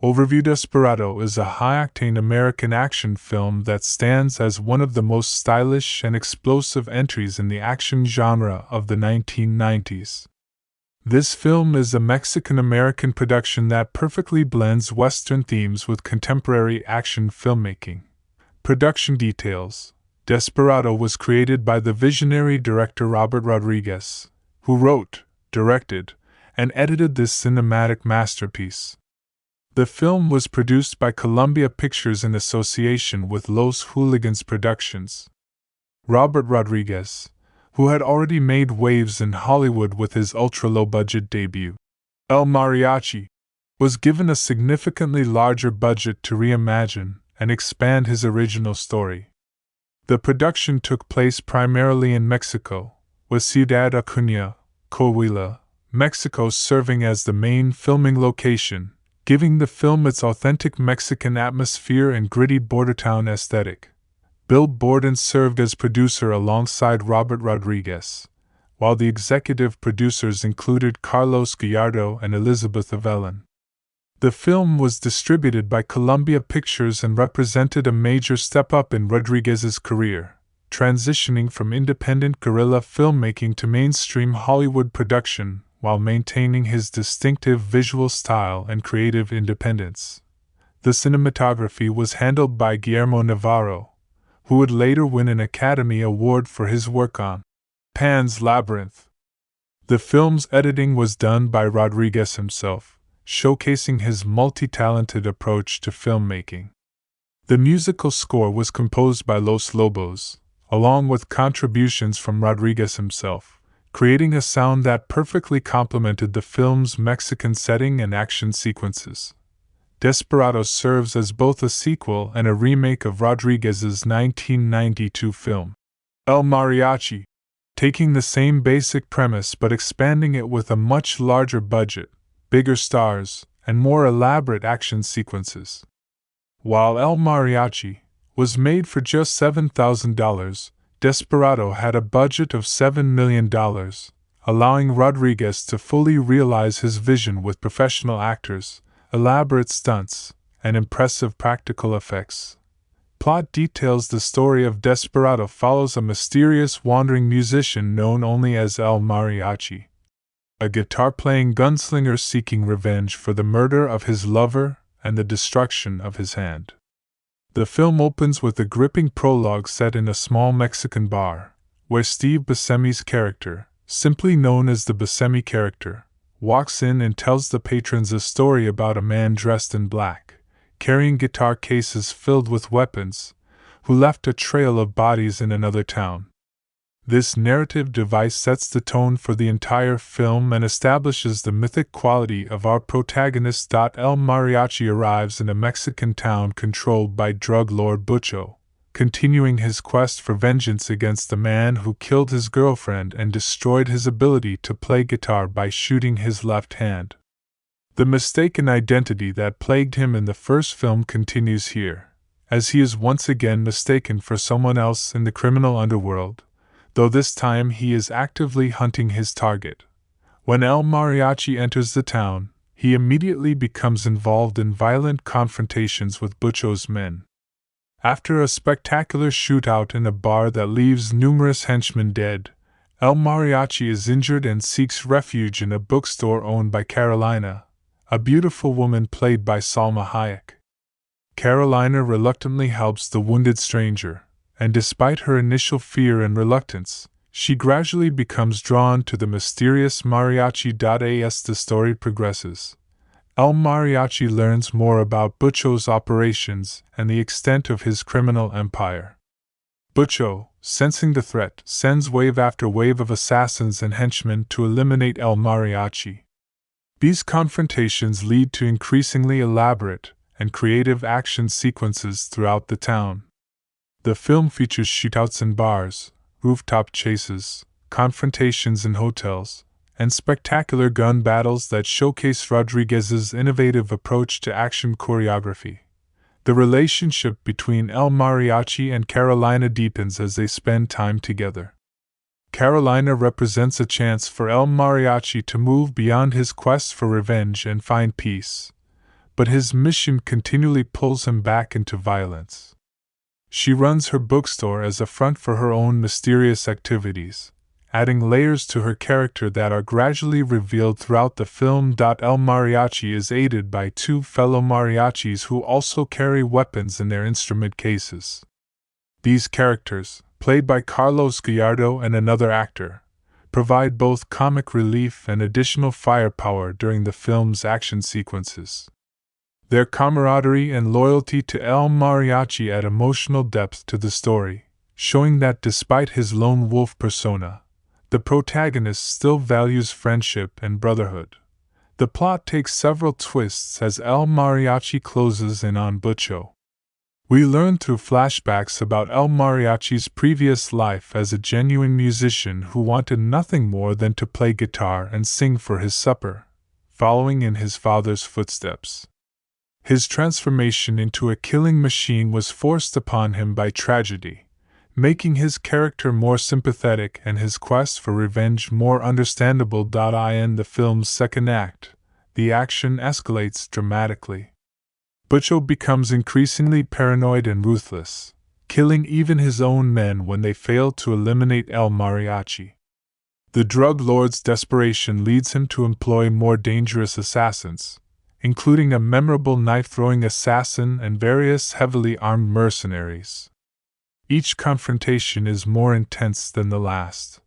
Overview: Desperado is a high-octane American action film that stands as one of the most stylish and explosive entries in the action genre of the 1990s. This film is a Mexican-American production that perfectly blends Western themes with contemporary action filmmaking. Production details: Desperado was created by the visionary director Robert Rodriguez, who wrote, directed, and edited this cinematic masterpiece. The film was produced by Columbia Pictures in association with Los Hooligans Productions. Robert Rodriguez, who had already made waves in Hollywood with his ultra-low-budget debut, El Mariachi, was given a significantly larger budget to reimagine and expand his original story. The production took place primarily in Mexico, with Ciudad Acuña, Coahuila, Mexico serving as the main filming location, giving the film its authentic Mexican atmosphere and gritty bordertown aesthetic. Bill Borden served as producer alongside Robert Rodriguez, while the executive producers included Carlos Gallardo and Elizabeth Avellin. The film was distributed by Columbia Pictures and represented a major step-up in Rodriguez's career, transitioning from independent guerrilla filmmaking to mainstream Hollywood production while maintaining his distinctive visual style and creative independence. The cinematography was handled by Guillermo Navarro, who would later win an Academy Award for his work on Pan's Labyrinth. The film's editing was done by Rodriguez himself, showcasing his multi-talented approach to filmmaking. The musical score was composed by Los Lobos, along with contributions from Rodriguez himself, creating a sound that perfectly complemented the film's Mexican setting and action sequences. Desperado serves as both a sequel and a remake of Rodriguez's 1992 film, El Mariachi, taking the same basic premise but expanding it with a much larger budget, bigger stars, and more elaborate action sequences. While El Mariachi was made for just $7,000, Desperado had a budget of $7 million, allowing Rodriguez to fully realize his vision with professional actors, elaborate stunts, and impressive practical effects. Plot details: the story of Desperado follows a mysterious wandering musician known only as El Mariachi, a guitar-playing gunslinger seeking revenge for the murder of his lover and the destruction of his hand. The film opens with a gripping prologue set in a small Mexican bar, where Steve Basemi's character, simply known as the Basemi character, walks in and tells the patrons a story about a man dressed in black, carrying guitar cases filled with weapons, who left a trail of bodies in another town. This narrative device sets the tone for the entire film and establishes the mythic quality of our protagonist. El Mariachi arrives in a Mexican town controlled by drug lord Butcho, continuing his quest for vengeance against the man who killed his girlfriend and destroyed his ability to play guitar by shooting his left hand. The mistaken identity that plagued him in the first film continues here, as he is once again mistaken for someone else in the criminal underworld, though this time he is actively hunting his target. When El Mariachi enters the town, he immediately becomes involved in violent confrontations with Butcho's men. After a spectacular shootout in a bar that leaves numerous henchmen dead, El Mariachi is injured and seeks refuge in a bookstore owned by Carolina, a beautiful woman played by Salma Hayek. Carolina reluctantly helps the wounded stranger, and despite her initial fear and reluctance, she gradually becomes drawn to the mysterious Mariachi. As the story progresses, El Mariachi learns more about Butcho's operations and the extent of his criminal empire. Butcho, sensing the threat, sends wave after wave of assassins and henchmen to eliminate El Mariachi. These confrontations lead to increasingly elaborate and creative action sequences throughout the town. The film features shootouts in bars, rooftop chases, confrontations in hotels, and spectacular gun battles that showcase Rodriguez's innovative approach to action choreography. The relationship between El Mariachi and Carolina deepens as they spend time together. Carolina represents a chance for El Mariachi to move beyond his quest for revenge and find peace, but his mission continually pulls him back into violence. She runs her bookstore as a front for her own mysterious activities, adding layers to her character that are gradually revealed throughout the film. El Mariachi is aided by two fellow mariachis who also carry weapons in their instrument cases. These characters, played by Carlos Gallardo and another actor, provide both comic relief and additional firepower during the film's action sequences. Their camaraderie and loyalty to El Mariachi add emotional depth to the story, showing that despite his lone wolf persona, the protagonist still values friendship and brotherhood. The plot takes several twists as El Mariachi closes in on Butcho. We learn through flashbacks about El Mariachi's previous life as a genuine musician who wanted nothing more than to play guitar and sing for his supper, following in his father's footsteps. His transformation into a killing machine was forced upon him by tragedy, making his character more sympathetic and his quest for revenge more understandable. In the film's second act, the action escalates dramatically. Butcho becomes increasingly paranoid and ruthless, killing even his own men when they fail to eliminate El Mariachi. The drug lord's desperation leads him to employ more dangerous assassins, including a memorable knife-throwing assassin and various heavily armed mercenaries. Each confrontation is more intense than the last,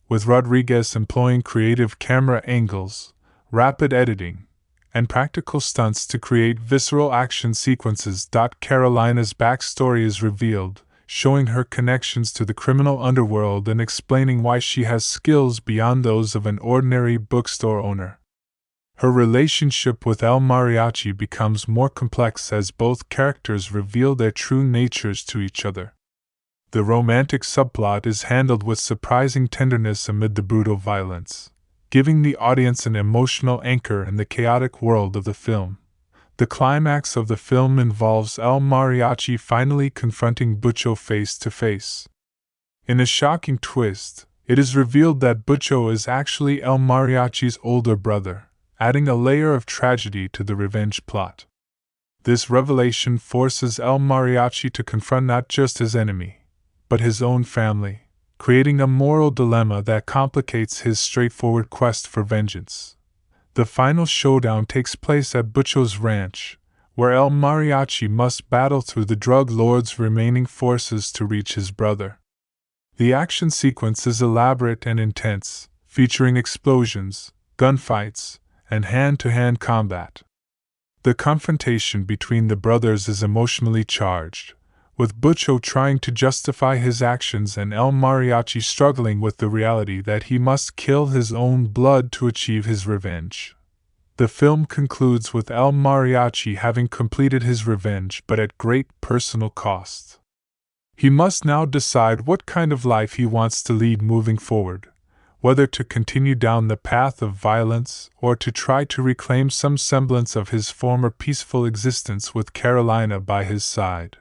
with Rodriguez employing creative camera angles, rapid editing, and practical stunts to create visceral action sequences. Carolina's backstory is revealed, showing her connections to the criminal underworld and explaining why she has skills beyond those of an ordinary bookstore owner. Her relationship with El Mariachi becomes more complex as both characters reveal their true natures to each other. The romantic subplot is handled with surprising tenderness amid the brutal violence, giving the audience an emotional anchor in the chaotic world of the film. The climax of the film involves El Mariachi finally confronting Butcho face to face. In a shocking twist, it is revealed that Butcho is actually El Mariachi's older brother, adding a layer of tragedy to the revenge plot. This revelation forces El Mariachi to confront not just his enemy, but his own family, creating a moral dilemma that complicates his straightforward quest for vengeance. The final showdown takes place at Butcho's ranch, where El Mariachi must battle through the drug lord's remaining forces to reach his brother. The action sequence is elaborate and intense, featuring explosions, gunfights, and hand-to-hand combat. The confrontation between the brothers is emotionally charged, with Butcho trying to justify his actions and El Mariachi struggling with the reality that he must kill his own blood to achieve his revenge. The film concludes with El Mariachi having completed his revenge but at great personal cost. He must now decide what kind of life he wants to lead moving forward, whether to continue down the path of violence or to try to reclaim some semblance of his former peaceful existence with Carolina by his side.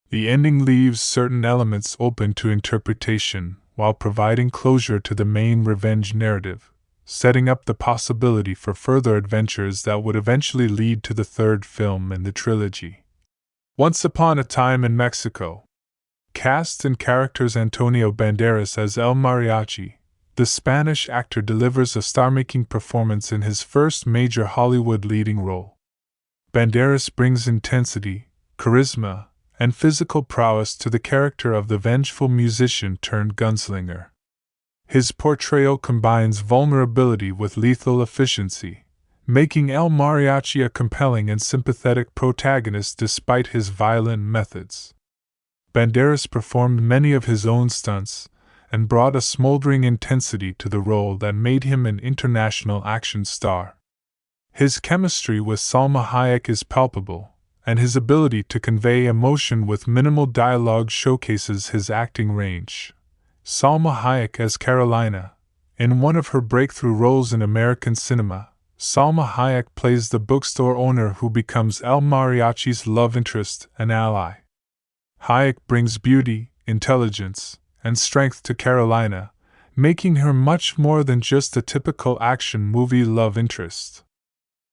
The ending leaves certain elements open to interpretation while providing closure to the main revenge narrative, setting up the possibility for further adventures that would eventually lead to the third film in the trilogy. Once Upon a Time in Mexico. Cast and characters: Antonio Banderas as El Mariachi. The Spanish actor delivers a star-making performance in his first major Hollywood leading role. Banderas brings intensity, charisma, and physical prowess to the character of the vengeful musician-turned-gunslinger. His portrayal combines vulnerability with lethal efficiency, making El Mariachi a compelling and sympathetic protagonist despite his violent methods. Banderas performed many of his own stunts and brought a smoldering intensity to the role that made him an international action star. His chemistry with Salma Hayek is palpable, and his ability to convey emotion with minimal dialogue showcases his acting range. Salma Hayek as Carolina. In one of her breakthrough roles in American cinema, Salma Hayek plays the bookstore owner who becomes El Mariachi's love interest and ally. Hayek brings beauty, intelligence, and strength to Carolina, making her much more than just a typical action movie love interest.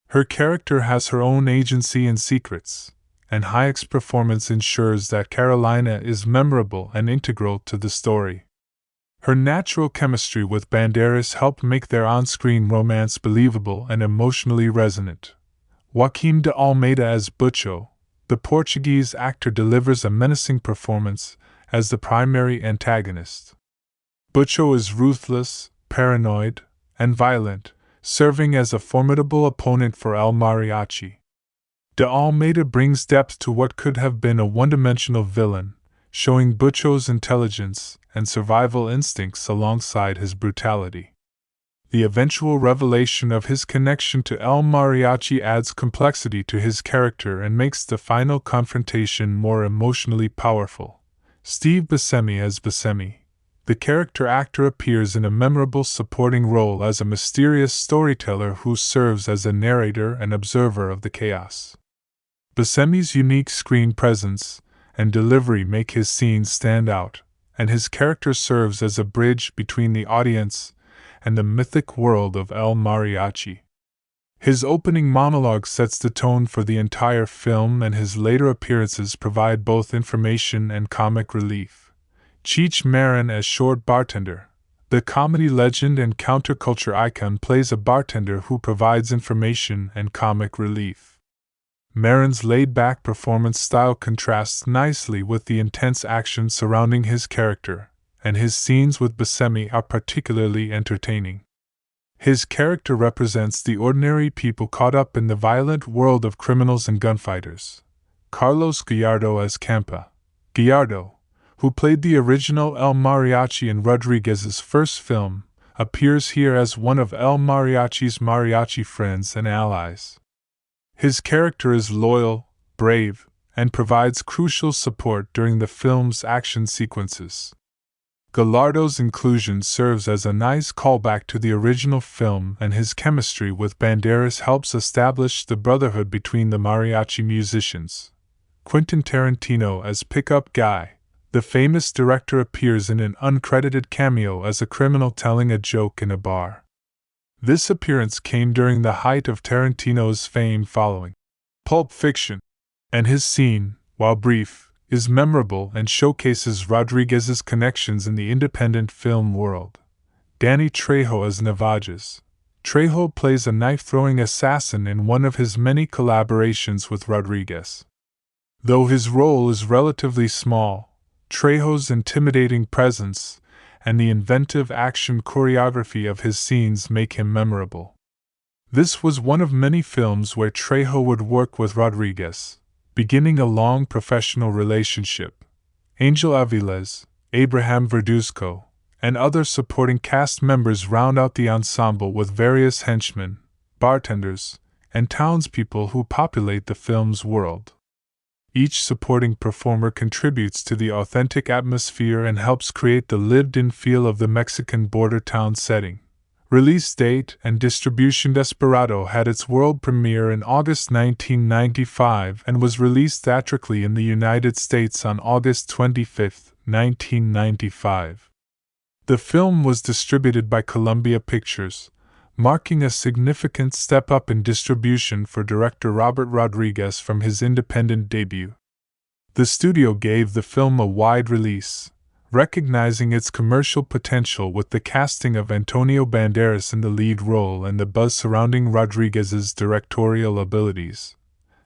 Her character has her own agency and secrets, and Hayek's performance ensures that Carolina is memorable and integral to the story. Her natural chemistry with Banderas helped make their on-screen romance believable and emotionally resonant. Joaquim de Almeida as Butcho, the Portuguese actor, delivers a menacing performance as the primary antagonist. Butcho is ruthless, paranoid, and violent, serving as a formidable opponent for El Mariachi. De Almeida brings depth to what could have been a one-dimensional villain, showing Butcho's intelligence and survival instincts alongside his brutality. The eventual revelation of his connection to El Mariachi adds complexity to his character and makes the final confrontation more emotionally powerful. Steve Basemi as Basemi, the character actor, appears in a memorable supporting role as a mysterious storyteller who serves as a narrator and observer of the chaos. Basemi's unique screen presence and delivery make his scenes stand out, and his character serves as a bridge between the audience and the mythic world of El Mariachi. His opening monologue sets the tone for the entire film, and his later appearances provide both information and comic relief. Cheech Marin as Short Bartender, the comedy legend and counterculture icon, plays a bartender who provides information and comic relief. Marin's laid-back performance style contrasts nicely with the intense action surrounding his character, and his scenes with Basemi are particularly entertaining. His character represents the ordinary people caught up in the violent world of criminals and gunfighters. Carlos Gallardo as Campa. Gallardo, who played the original El Mariachi in Rodriguez's first film, appears here as one of El Mariachi's mariachi friends and allies. His character is loyal, brave, and provides crucial support during the film's action sequences. Gallardo's inclusion serves as a nice callback to the original film, and his chemistry with Banderas helps establish the brotherhood between the mariachi musicians. Quentin Tarantino as Pickup Guy, the famous director, appears in an uncredited cameo as a criminal telling a joke in a bar. This appearance came during the height of Tarantino's fame following Pulp Fiction, and his scene, while brief, is memorable and showcases Rodriguez's connections in the independent film world. Danny Trejo as Navajas. Trejo plays a knife-throwing assassin in one of his many collaborations with Rodriguez. Though his role is relatively small, Trejo's intimidating presence and the inventive action choreography of his scenes make him memorable. This was one of many films where Trejo would work with Rodriguez, beginning a long professional relationship. Angel Aviles, Abraham Verduzco, and other supporting cast members round out the ensemble with various henchmen, bartenders, and townspeople who populate the film's world. Each supporting performer contributes to the authentic atmosphere and helps create the lived-in feel of the Mexican border town setting. Release date and distribution: Desperado had its world premiere in August 1995 and was released theatrically in the United States on August 25, 1995. The film was distributed by Columbia Pictures, marking a significant step up in distribution for director Robert Rodriguez from his independent debut. The studio gave the film a wide release, recognizing its commercial potential with the casting of Antonio Banderas in the lead role and the buzz surrounding Rodriguez's directorial abilities.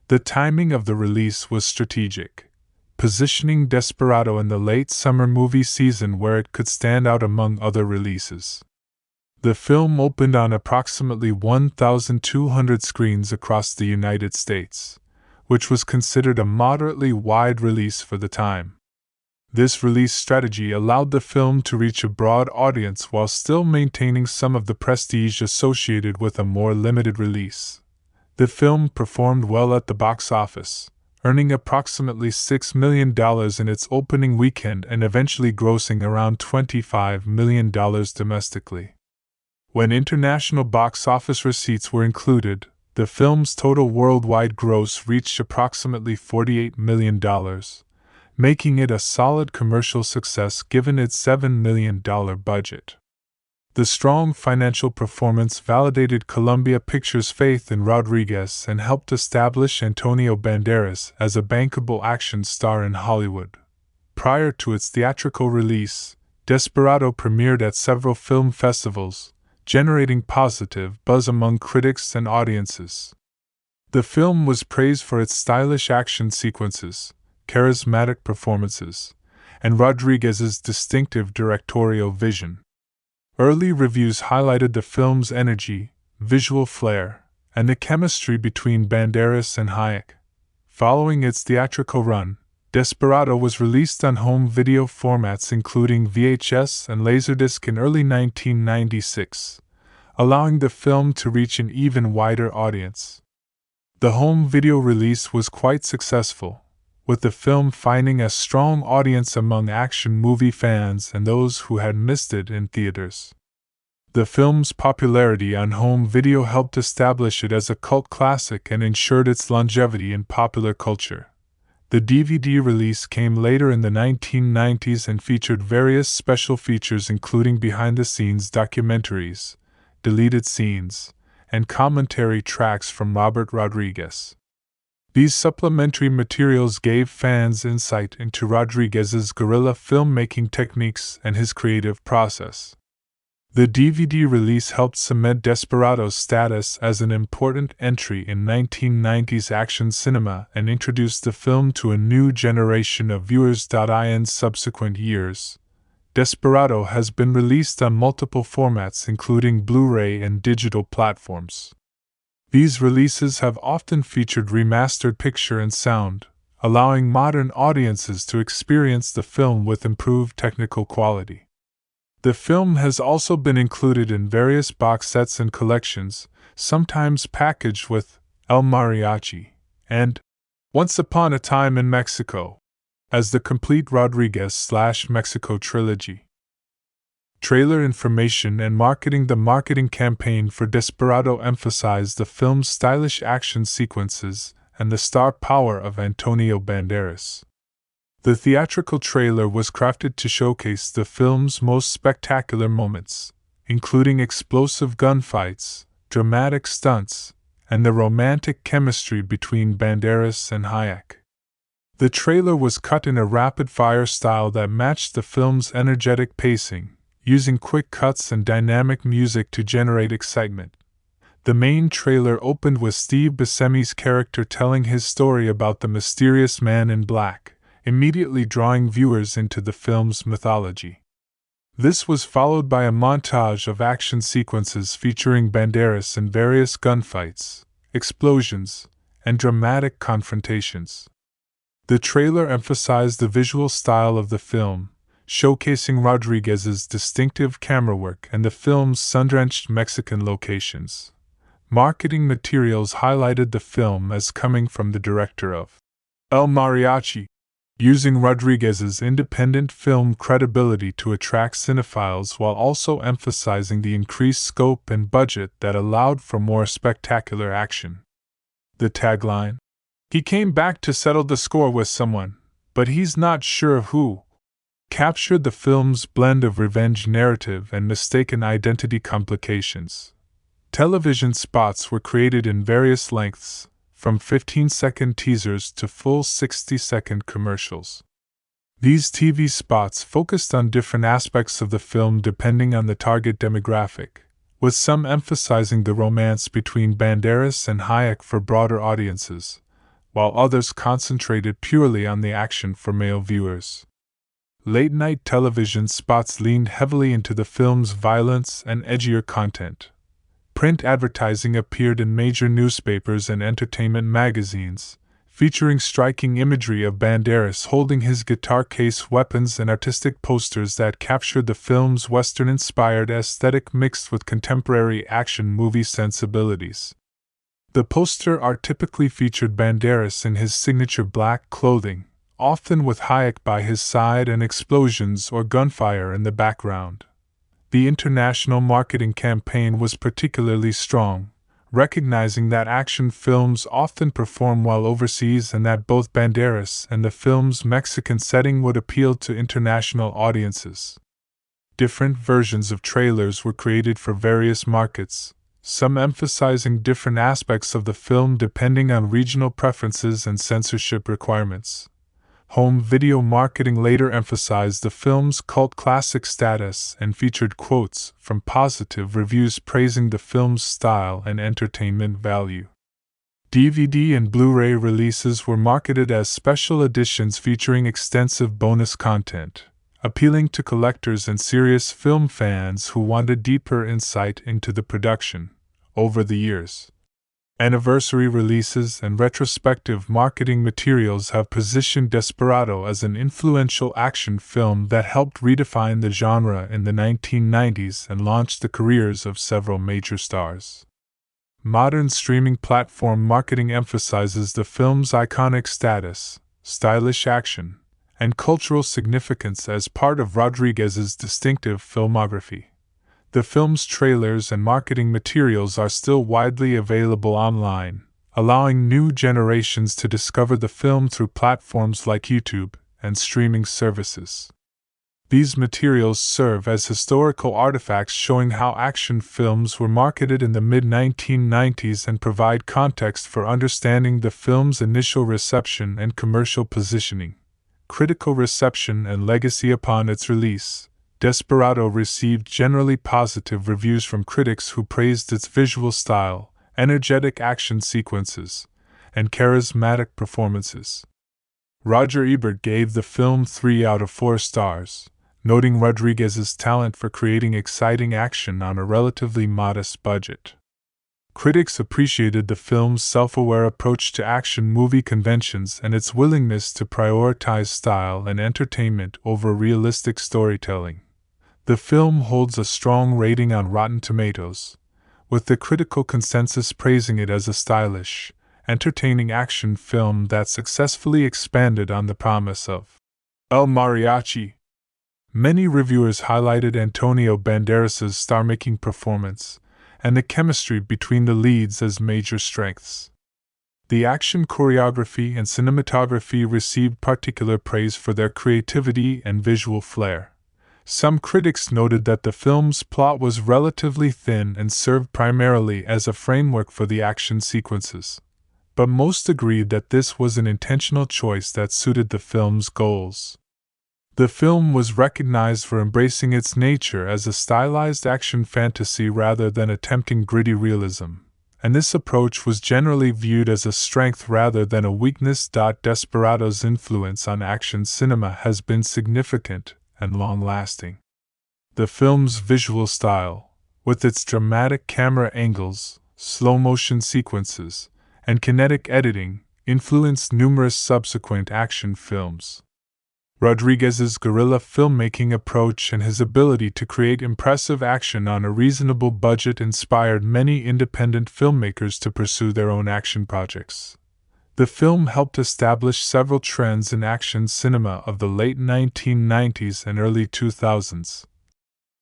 The timing of the release was strategic, positioning Desperado in the late summer movie season where it could stand out among other releases. The film opened on approximately 1,200 screens across the United States, which was considered a moderately wide release for the time. This release strategy allowed the film to reach a broad audience while still maintaining some of the prestige associated with a more limited release. The film performed well at the box office, earning approximately $6 million in its opening weekend and eventually grossing around $25 million domestically. When international box office receipts were included, the film's total worldwide gross reached approximately $48 million, making it a solid commercial success given its $7 million budget. The strong financial performance validated Columbia Pictures' faith in Rodriguez and helped establish Antonio Banderas as a bankable action star in Hollywood. Prior to its theatrical release, Desperado premiered at several film festivals, generating positive buzz among critics and audiences. The film was praised for its stylish action sequences, charismatic performances, and Rodriguez's distinctive directorial vision. Early reviews highlighted the film's energy, visual flair, and the chemistry between Banderas and Hayek. Following its theatrical run, Desperado was released on home video formats including VHS and Laserdisc in early 1996, allowing the film to reach an even wider audience. The home video release was quite successful, with the film finding a strong audience among action movie fans and those who had missed it in theaters. The film's popularity on home video helped establish it as a cult classic and ensured its longevity in popular culture. The DVD release came later in the 1990s and featured various special features including behind-the-scenes documentaries, deleted scenes, and commentary tracks from Robert Rodriguez. These supplementary materials gave fans insight into Rodriguez's guerrilla filmmaking techniques and his creative process. The DVD release helped cement Desperado's status as an important entry in 1990s action cinema and introduced the film to a new generation of viewers. In subsequent years, Desperado has been released on multiple formats including Blu-ray and digital platforms. These releases have often featured remastered picture and sound, allowing modern audiences to experience the film with improved technical quality. The film has also been included in various box sets and collections, sometimes packaged with El Mariachi and Once Upon a Time in Mexico as the complete Rodriguez/Mexico trilogy. Trailer information and marketing. The marketing campaign for Desperado emphasized the film's stylish action sequences and the star power of Antonio Banderas. The theatrical trailer was crafted to showcase the film's most spectacular moments, including explosive gunfights, dramatic stunts, and the romantic chemistry between Banderas and Hayek. The trailer was cut in a rapid-fire style that matched the film's energetic pacing, using quick cuts and dynamic music to generate excitement. The main trailer opened with Steve Basemi's character telling his story about the mysterious man in black, immediately drawing viewers into the film's mythology. This was followed by a montage of action sequences featuring Banderas in various gunfights, explosions, and dramatic confrontations. The trailer emphasized the visual style of the film, showcasing Rodriguez's distinctive camera work and the film's sun-drenched Mexican locations. Marketing materials highlighted the film as coming from the director of El Mariachi, using Rodriguez's independent film credibility to attract cinephiles while also emphasizing the increased scope and budget that allowed for more spectacular action. The tagline, "He came back to settle the score with someone, but he's not sure who," captured the film's blend of revenge narrative and mistaken identity complications. Television spots were created in various lengths, from 15-second teasers to full 60-second commercials. These TV spots focused on different aspects of the film depending on the target demographic, with some emphasizing the romance between Banderas and Hayek for broader audiences, while others concentrated purely on the action for male viewers. Late-night television spots leaned heavily into the film's violence and edgier content. Print advertising appeared in major newspapers and entertainment magazines, featuring striking imagery of Banderas holding his guitar case, weapons, and artistic posters that captured the film's Western-inspired aesthetic mixed with contemporary action movie sensibilities. The poster art typically featured Banderas in his signature black clothing, often with Hayek by his side and explosions or gunfire in the background. The international marketing campaign was particularly strong, recognizing that action films often perform well overseas and that both Banderas and the film's Mexican setting would appeal to international audiences. Different versions of trailers were created for various markets, some emphasizing different aspects of the film depending on regional preferences and censorship requirements. Home video marketing later emphasized the film's cult classic status and featured quotes from positive reviews praising the film's style and entertainment value. DVD and Blu-ray releases were marketed as special editions featuring extensive bonus content, appealing to collectors and serious film fans who wanted deeper insight into the production. Over the years, anniversary releases and retrospective marketing materials have positioned Desperado as an influential action film that helped redefine the genre in the 1990s and launched the careers of several major stars. Modern streaming platform marketing emphasizes the film's iconic status, stylish action, and cultural significance as part of Rodriguez's distinctive filmography. The film's trailers and marketing materials are still widely available online, allowing new generations to discover the film through platforms like YouTube and streaming services. These materials serve as historical artifacts showing how action films were marketed in the mid-1990s and provide context for understanding the film's initial reception and commercial positioning. Critical reception and legacy. Upon its release, Desperado received generally positive reviews from critics who praised its visual style, energetic action sequences, and charismatic performances. Roger Ebert gave the film 3 out of 4 stars, noting Rodriguez's talent for creating exciting action on a relatively modest budget. Critics appreciated the film's self-aware approach to action movie conventions and its willingness to prioritize style and entertainment over realistic storytelling. The film holds a strong rating on Rotten Tomatoes, with the critical consensus praising it as a stylish, entertaining action film that successfully expanded on the promise of El Mariachi. Many reviewers highlighted Antonio Banderas' star-making performance and the chemistry between the leads as major strengths. The action choreography and cinematography received particular praise for their creativity and visual flair. Some critics noted that the film's plot was relatively thin and served primarily as a framework for the action sequences, but most agreed that this was an intentional choice that suited the film's goals. The film was recognized for embracing its nature as a stylized action fantasy rather than attempting gritty realism, and this approach was generally viewed as a strength rather than a weakness. Desperado's influence on action cinema has been significant and long-lasting. The film's visual style, with its dramatic camera angles, slow-motion sequences, and kinetic editing, influenced numerous subsequent action films. Rodriguez's guerrilla filmmaking approach and his ability to create impressive action on a reasonable budget inspired many independent filmmakers to pursue their own action projects. The film helped establish several trends in action cinema of the late 1990s and early 2000s,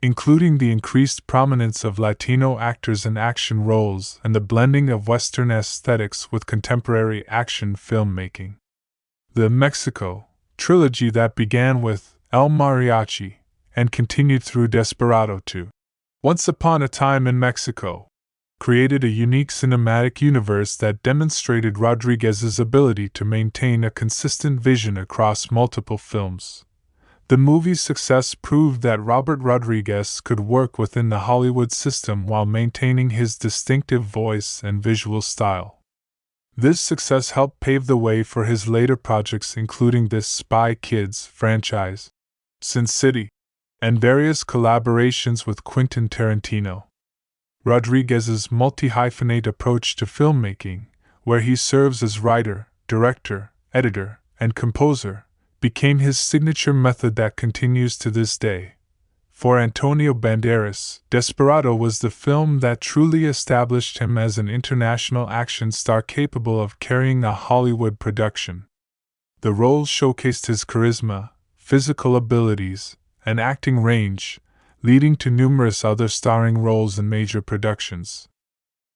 including the increased prominence of Latino actors in action roles and the blending of Western aesthetics with contemporary action filmmaking. The Mexico trilogy that began with El Mariachi and continued through Desperado II, Once Upon a Time in Mexico, created a unique cinematic universe that demonstrated Rodriguez's ability to maintain a consistent vision across multiple films. The movie's success proved that Robert Rodriguez could work within the Hollywood system while maintaining his distinctive voice and visual style. This success helped pave the way for his later projects, including the Spy Kids franchise, Sin City, and various collaborations with Quentin Tarantino. Rodriguez's multi-hyphenate approach to filmmaking, where he serves as writer, director, editor, and composer, became his signature method that continues to this day. For Antonio Banderas, Desperado was the film that truly established him as an international action star capable of carrying a Hollywood production. The role showcased his charisma, physical abilities, and acting range, leading to numerous other starring roles in major productions.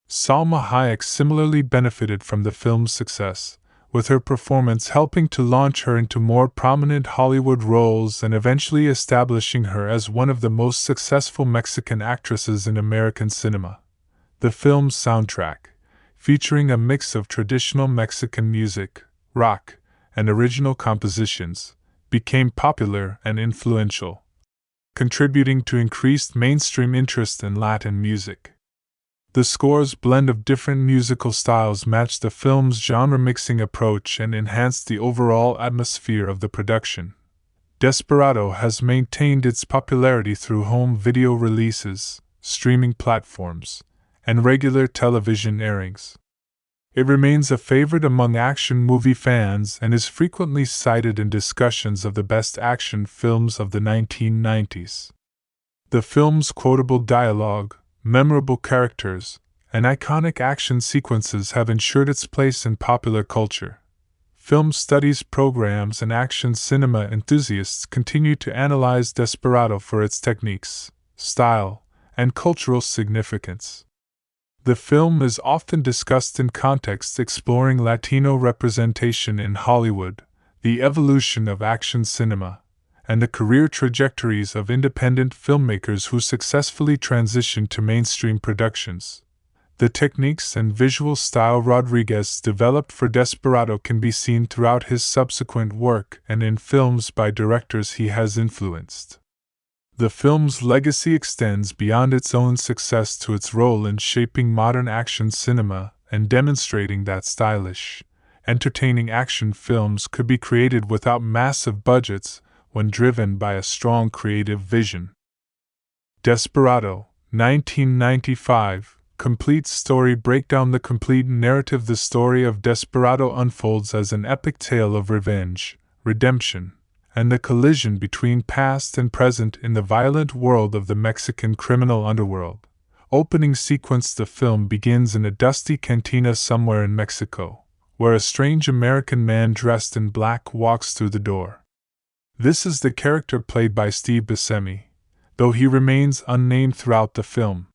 Salma Hayek similarly benefited from the film's success, with her performance helping to launch her into more prominent Hollywood roles and eventually establishing her as one of the most successful Mexican actresses in American cinema. The film's soundtrack, featuring a mix of traditional Mexican music, rock, and original compositions, became popular and influential, contributing to increased mainstream interest in Latin music. The score's blend of different musical styles matched the film's genre-mixing approach and enhanced the overall atmosphere of the production. Desperado has maintained its popularity through home video releases, streaming platforms, and regular television airings. It remains a favorite among action movie fans and is frequently cited in discussions of the best action films of the 1990s. The film's quotable dialogue, memorable characters, and iconic action sequences have ensured its place in popular culture. Film studies programs and action cinema enthusiasts continue to analyze Desperado for its techniques, style, and cultural significance. The film is often discussed in contexts exploring Latino representation in Hollywood, the evolution of action cinema, and the career trajectories of independent filmmakers who successfully transitioned to mainstream productions. The techniques and visual style Rodriguez developed for Desperado can be seen throughout his subsequent work and in films by directors he has influenced. The film's legacy extends beyond its own success to its role in shaping modern action cinema and demonstrating that stylish, entertaining action films could be created without massive budgets when driven by a strong creative vision. Desperado, 1995, complete story breakdown. The complete narrative. The story of Desperado unfolds as an epic tale of revenge, redemption, and the collision between past and present in the violent world of the Mexican criminal underworld. Opening sequence. The film begins in a dusty cantina somewhere in Mexico, where a strange American man dressed in black walks through the door. This is the character played by Steve Basemi, though he remains unnamed throughout the film.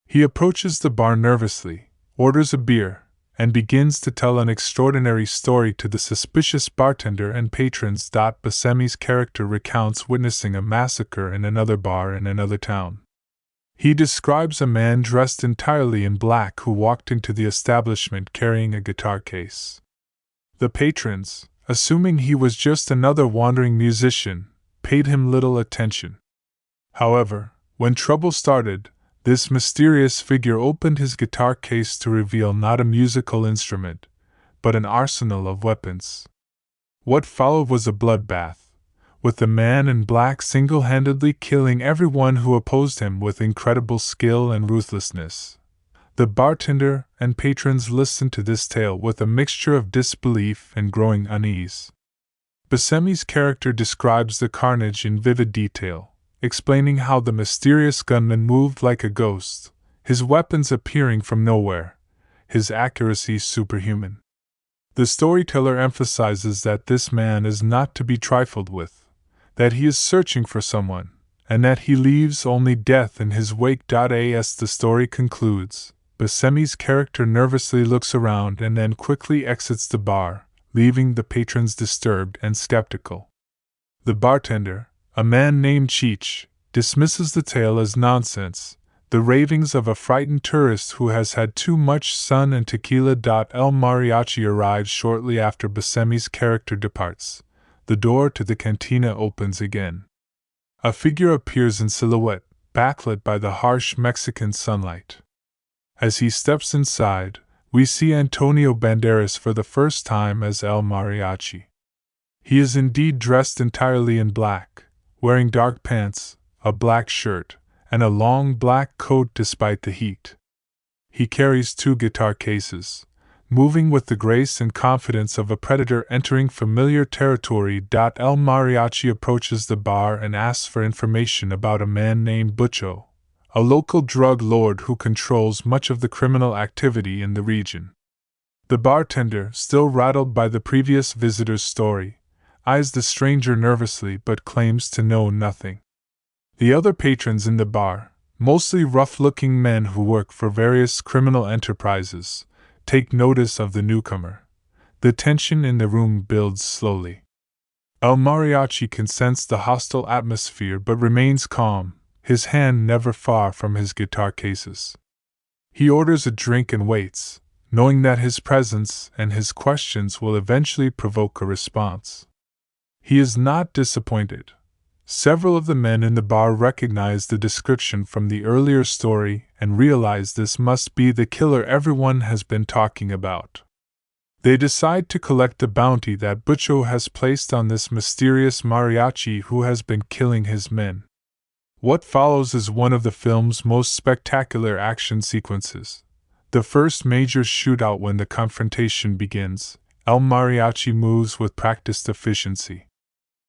He approaches the bar nervously, orders a beer, and begins to tell an extraordinary story to the suspicious bartender and patrons. Basemi's character recounts witnessing a massacre in another bar in another town. He describes a man dressed entirely in black who walked into the establishment carrying a guitar case. The patrons, assuming he was just another wandering musician, paid him little attention. However, when trouble started, this mysterious figure opened his guitar case to reveal not a musical instrument, but an arsenal of weapons. What followed was a bloodbath, with the man in black single-handedly killing everyone who opposed him with incredible skill and ruthlessness. The bartender and patrons listened to this tale with a mixture of disbelief and growing unease. Basemi's character describes the carnage in vivid detail, explaining how the mysterious gunman moved like a ghost, his weapons appearing from nowhere, his accuracy superhuman. The storyteller emphasizes that this man is not to be trifled with, that he is searching for someone, and that he leaves only death in his wake. As the story concludes, Basemi's character nervously looks around and then quickly exits the bar, leaving the patrons disturbed and skeptical. The bartender, a man named Cheech, dismisses the tale as nonsense, the ravings of a frightened tourist who has had too much sun and tequila. El Mariachi arrives shortly after Basemi's character departs. The door to the cantina opens again. A figure appears in silhouette, backlit by the harsh Mexican sunlight. As he steps inside, we see Antonio Banderas for the first time as El Mariachi. He is indeed dressed entirely in black, wearing dark pants, a black shirt, and a long black coat despite the heat. He carries 2 guitar cases, moving with the grace and confidence of a predator entering familiar territory. El Mariachi approaches the bar and asks for information about a man named Butcho, a local drug lord who controls much of the criminal activity in the region. The bartender, still rattled by the previous visitor's story, eyes the stranger nervously but claims to know nothing. The other patrons in the bar, mostly rough-looking men who work for various criminal enterprises, take notice of the newcomer. The tension in the room builds slowly. El Mariachi can sense the hostile atmosphere but remains calm, his hand never far from his guitar cases. He orders a drink and waits, knowing that his presence and his questions will eventually provoke a response. He is not disappointed. Several of the men in the bar recognize the description from the earlier story and realize this must be the killer everyone has been talking about. They decide to collect the bounty that Butcho has placed on this mysterious mariachi who has been killing his men. What follows is one of the film's most spectacular action sequences. The first major shootout. When the confrontation begins, El Mariachi moves with practiced efficiency.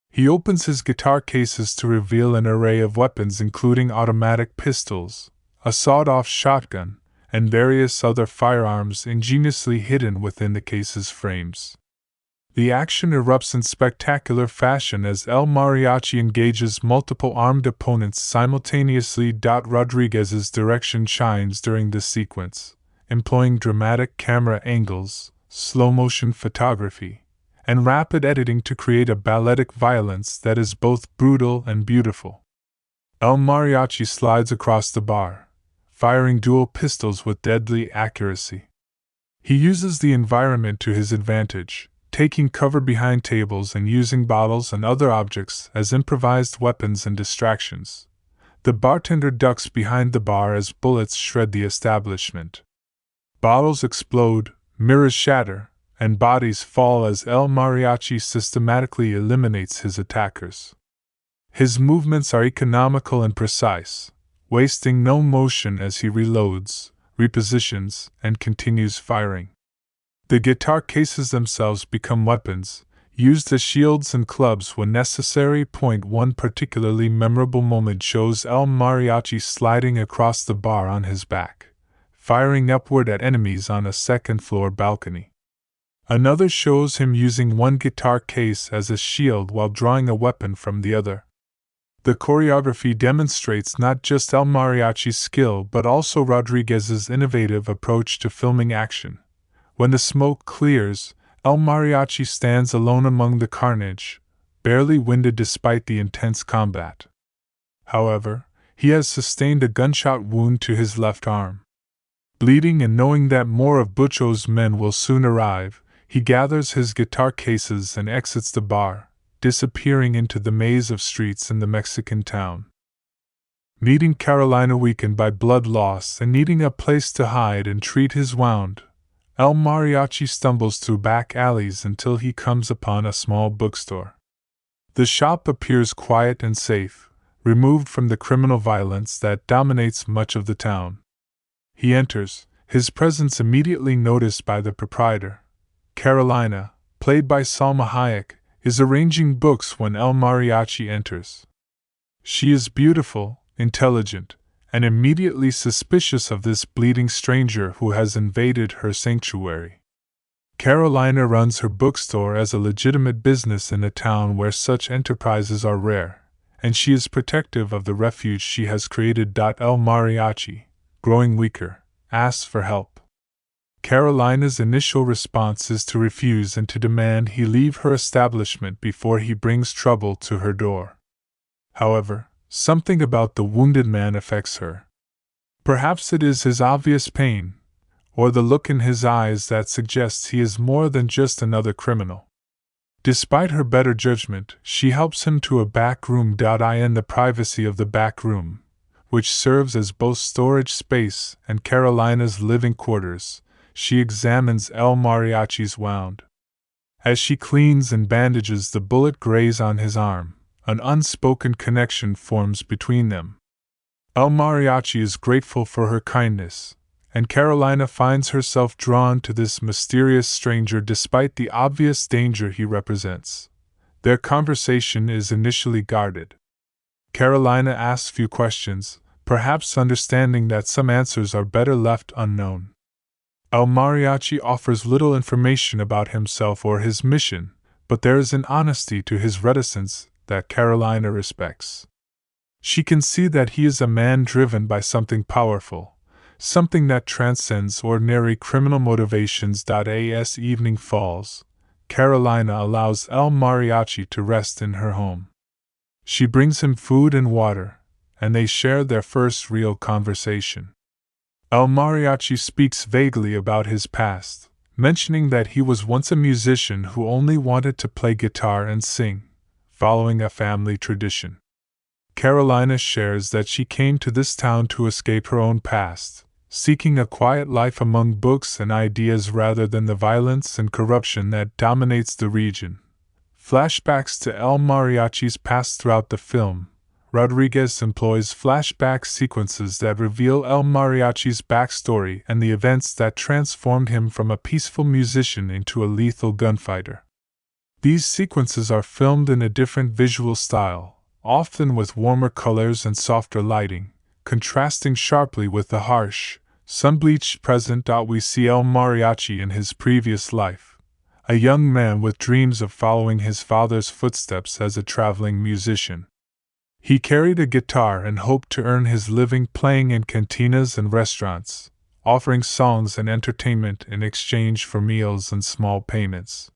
He opens his guitar cases to reveal an array of weapons including automatic pistols, a sawed-off shotgun, and various other firearms ingeniously hidden within the case's frames. The action erupts in spectacular fashion as El Mariachi engages multiple armed opponents simultaneously. Rodriguez's direction shines during this sequence, employing dramatic camera angles, slow-motion photography, and rapid editing to create a balletic violence that is both brutal and beautiful. El Mariachi slides across the bar, firing dual pistols with deadly accuracy. He uses the environment to his advantage, taking cover behind tables and using bottles and other objects as improvised weapons and distractions. The bartender ducks behind the bar as bullets shred the establishment. Bottles explode, mirrors shatter, and bodies fall as El Mariachi systematically eliminates his attackers. His movements are economical and precise, wasting no motion as he reloads, repositions, and continues firing. The guitar cases themselves become weapons, used as shields and clubs when necessary. One particularly memorable moment shows El Mariachi sliding across the bar on his back, firing upward at enemies on a second-floor balcony. Another shows him using one guitar case as a shield while drawing a weapon from the other. The choreography demonstrates not just El Mariachi's skill but also Rodriguez's innovative approach to filming action. When the smoke clears, El Mariachi stands alone among the carnage, barely winded despite the intense combat. However, he has sustained a gunshot wound to his left arm. Bleeding and knowing that more of Butcho's men will soon arrive, he gathers his guitar cases and exits the bar, disappearing into the maze of streets in the Mexican town. Meeting Carolina weakened by blood loss and needing a place to hide and treat his wound, El Mariachi stumbles through back alleys until he comes upon a small bookstore. The shop appears quiet and safe, removed from the criminal violence that dominates much of the town. He enters, his presence immediately noticed by the proprietor. Carolina, played by Salma Hayek, is arranging books when El Mariachi enters. She is beautiful, intelligent, and immediately suspicious of this bleeding stranger who has invaded her sanctuary. Carolina runs her bookstore as a legitimate business in a town where such enterprises are rare, and she is protective of the refuge she has created. El Mariachi, growing weaker, asks for help. Carolina's initial response is to refuse and to demand he leave her establishment before he brings trouble to her door. However, something about the wounded man affects her. Perhaps it is his obvious pain, or the look in his eyes that suggests he is more than just another criminal. Despite her better judgment, she helps him to a back room. In the privacy of the back room, which serves as both storage space and Carolina's living quarters, she examines El Mariachi's wound. As she cleans and bandages the bullet graze on his arm, an unspoken connection forms between them. El Mariachi is grateful for her kindness, and Carolina finds herself drawn to this mysterious stranger despite the obvious danger he represents. Their conversation is initially guarded. Carolina asks few questions, perhaps understanding that some answers are better left unknown. El Mariachi offers little information about himself or his mission, but there is an honesty to his reticence that Carolina respects. She can see that he is a man driven by something powerful, something that transcends ordinary criminal motivations. As evening falls, Carolina allows El Mariachi to rest in her home. She brings him food and water, and they share their first real conversation. El Mariachi speaks vaguely about his past, mentioning that he was once a musician who only wanted to play guitar and sing, following a family tradition. Carolina shares that she came to this town to escape her own past, seeking a quiet life among books and ideas rather than the violence and corruption that dominates the region. Flashbacks to El Mariachi's past throughout the film. Rodriguez employs flashback sequences that reveal El Mariachi's backstory and the events that transformed him from a peaceful musician into a lethal gunfighter. These sequences are filmed in a different visual style, often with warmer colors and softer lighting, contrasting sharply with the harsh, sun-bleached present. We see El Mariachi in his previous life, a young man with dreams of following his father's footsteps as a traveling musician. He carried a guitar and hoped to earn his living playing in cantinas and restaurants, offering songs and entertainment in exchange for meals and small payments.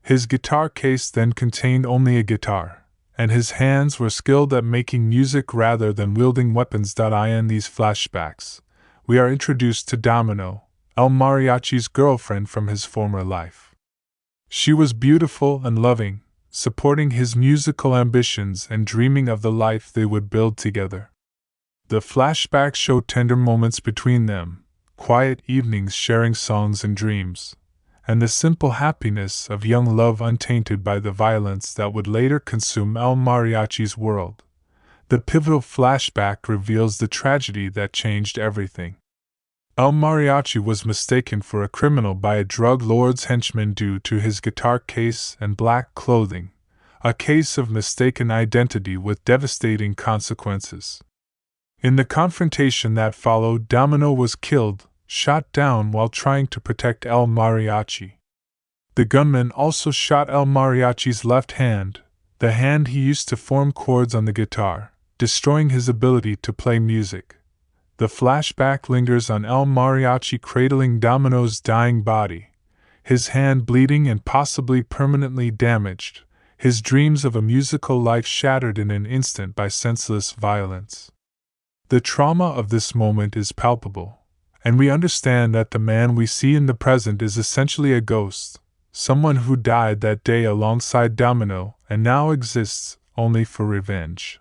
His guitar case then contained only a guitar, and his hands were skilled at making music rather than wielding weapons. In these flashbacks, we are introduced to Domino, El Mariachi's girlfriend from his former life. She was beautiful and loving, supporting his musical ambitions and dreaming of the life they would build together. The flashbacks show tender moments between them, quiet evenings sharing songs and dreams, and the simple happiness of young love untainted by the violence that would later consume El Mariachi's world. The pivotal flashback reveals the tragedy that changed everything. El Mariachi was mistaken for a criminal by a drug lord's henchman due to his guitar case and black clothing, a case of mistaken identity with devastating consequences. In the confrontation that followed, Domino was killed, shot down while trying to protect El Mariachi. The gunman also shot El Mariachi's left hand, the hand he used to form chords on the guitar, destroying his ability to play music. The flashback lingers on El Mariachi cradling Domino's dying body, his hand bleeding and possibly permanently damaged, his dreams of a musical life shattered in an instant by senseless violence. The trauma of this moment is palpable, and we understand that the man we see in the present is essentially a ghost, someone who died that day alongside Domino and now exists only for revenge.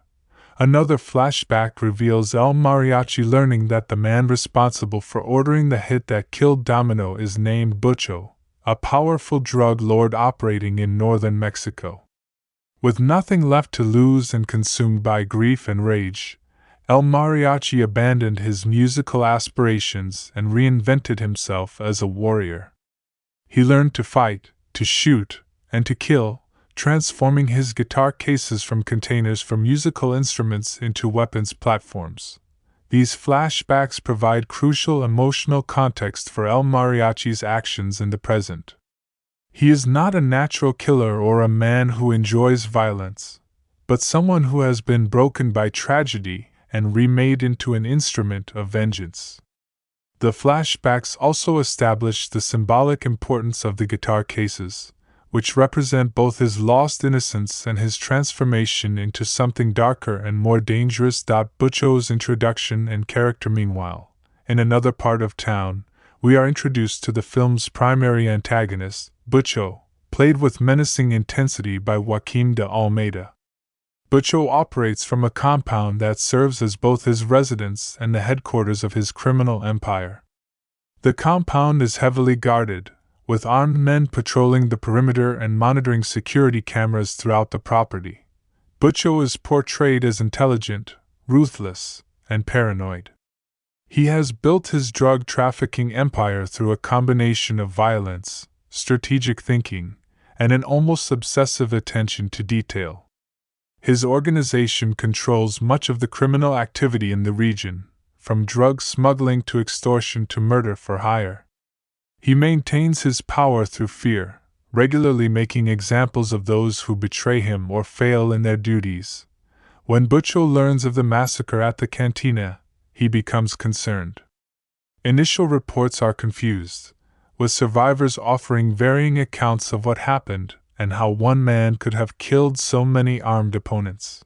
Another flashback reveals El Mariachi learning that the man responsible for ordering the hit that killed Domino is named Butcho, a powerful drug lord operating in northern Mexico. With nothing left to lose and consumed by grief and rage, El Mariachi abandoned his musical aspirations and reinvented himself as a warrior. He learned to fight, to shoot, and to kill, transforming his guitar cases from containers for musical instruments into weapons platforms. These flashbacks provide crucial emotional context for El Mariachi's actions in the present. He is not a natural killer or a man who enjoys violence, but someone who has been broken by tragedy and remade into an instrument of vengeance. The flashbacks also establish the symbolic importance of the guitar cases, which represent both his lost innocence and his transformation into something darker and more dangerous. Butcho's introduction and character. Meanwhile, in another part of town, we are introduced to the film's primary antagonist, Butcho, played with menacing intensity by Joaquim de Almeida. Butcho operates from a compound that serves as both his residence and the headquarters of his criminal empire. The compound is heavily guarded, with armed men patrolling the perimeter and monitoring security cameras throughout the property. Butcho is portrayed as intelligent, ruthless, and paranoid. He has built his drug trafficking empire through a combination of violence, strategic thinking, and an almost obsessive attention to detail. His organization controls much of the criminal activity in the region, from drug smuggling to extortion to murder for hire. He maintains his power through fear, regularly making examples of those who betray him or fail in their duties. When Butcho learns of the massacre at the Cantina, he becomes concerned. Initial reports are confused, with survivors offering varying accounts of what happened and how one man could have killed so many armed opponents.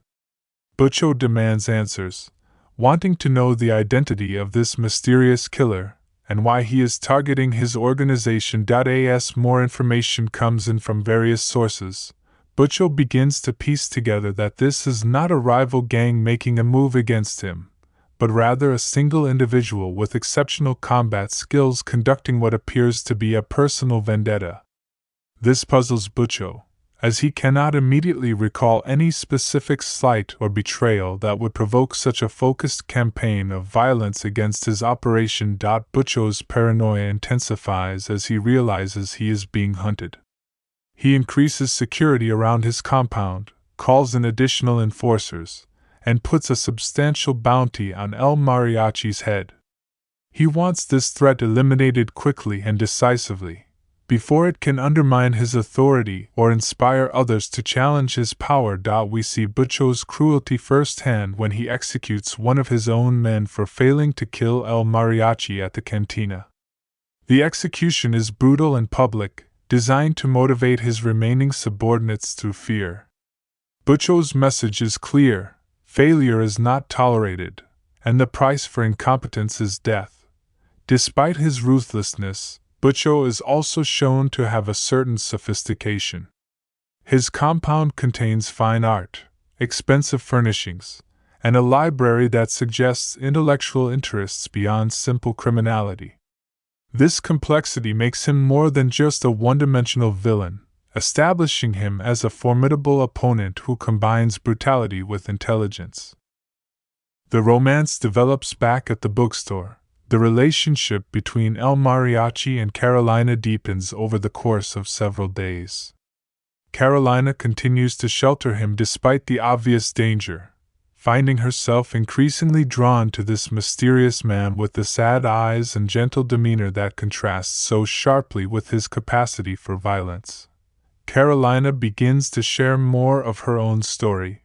Butcho demands answers, wanting to know the identity of this mysterious killer and why he is targeting his organization. As more information comes in from various sources, Butcho begins to piece together that this is not a rival gang making a move against him, but rather a single individual with exceptional combat skills conducting what appears to be a personal vendetta. This puzzles Butcho, as he cannot immediately recall any specific slight or betrayal that would provoke such a focused campaign of violence against his operation. Butcho's paranoia intensifies as he realizes he is being hunted. He increases security around his compound, calls in additional enforcers, and puts a substantial bounty on El Mariachi's head. He wants this threat eliminated quickly and decisively, before it can undermine his authority or inspire others to challenge his power. We see Butcho's cruelty firsthand when he executes one of his own men for failing to kill El Mariachi at the Cantina. The execution is brutal and public, designed to motivate his remaining subordinates through fear. Butcho's message is clear: failure is not tolerated, and the price for incompetence is death. Despite his ruthlessness, Butcho is also shown to have a certain sophistication. His compound contains fine art, expensive furnishings, and a library that suggests intellectual interests beyond simple criminality. This complexity makes him more than just a one-dimensional villain, establishing him as a formidable opponent who combines brutality with intelligence. The romance develops back at the bookstore. The relationship between El Mariachi and Carolina deepens over the course of several days. Carolina continues to shelter him despite the obvious danger, finding herself increasingly drawn to this mysterious man with the sad eyes and gentle demeanor that contrasts so sharply with his capacity for violence. Carolina begins to share more of her own story.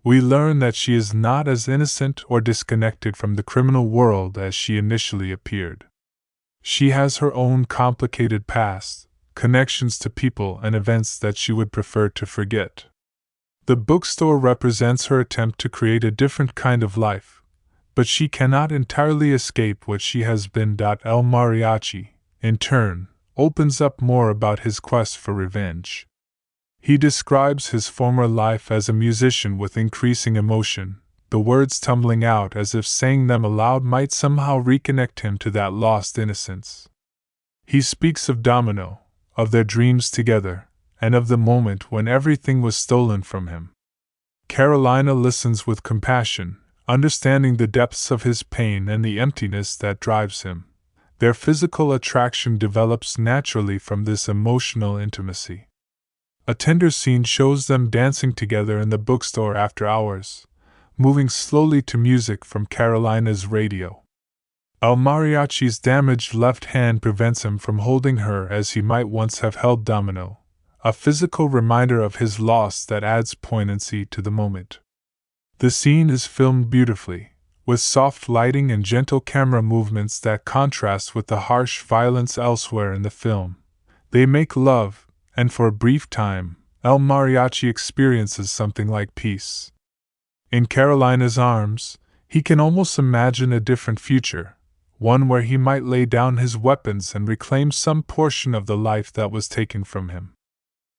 We learn that she is not as innocent or disconnected from the criminal world as she initially appeared. She has her own complicated past, connections to people and events that she would prefer to forget. The bookstore represents her attempt to create a different kind of life, but she cannot entirely escape what she has been. El Mariachi, in turn, opens up more about his quest for revenge. He describes his former life as a musician with increasing emotion, the words tumbling out as if saying them aloud might somehow reconnect him to that lost innocence. He speaks of Domino, of their dreams together, and of the moment when everything was stolen from him. Carolina listens with compassion, understanding the depths of his pain and the emptiness that drives him. Their physical attraction develops naturally from this emotional intimacy. A tender scene shows them dancing together in the bookstore after hours, moving slowly to music from Carolina's radio. El Mariachi's damaged left hand prevents him from holding her as he might once have held Domino, a physical reminder of his loss that adds poignancy to the moment. The scene is filmed beautifully, with soft lighting and gentle camera movements that contrast with the harsh violence elsewhere in the film. They make love, and for a brief time, El Mariachi experiences something like peace. In Carolina's arms, he can almost imagine a different future, one where he might lay down his weapons and reclaim some portion of the life that was taken from him.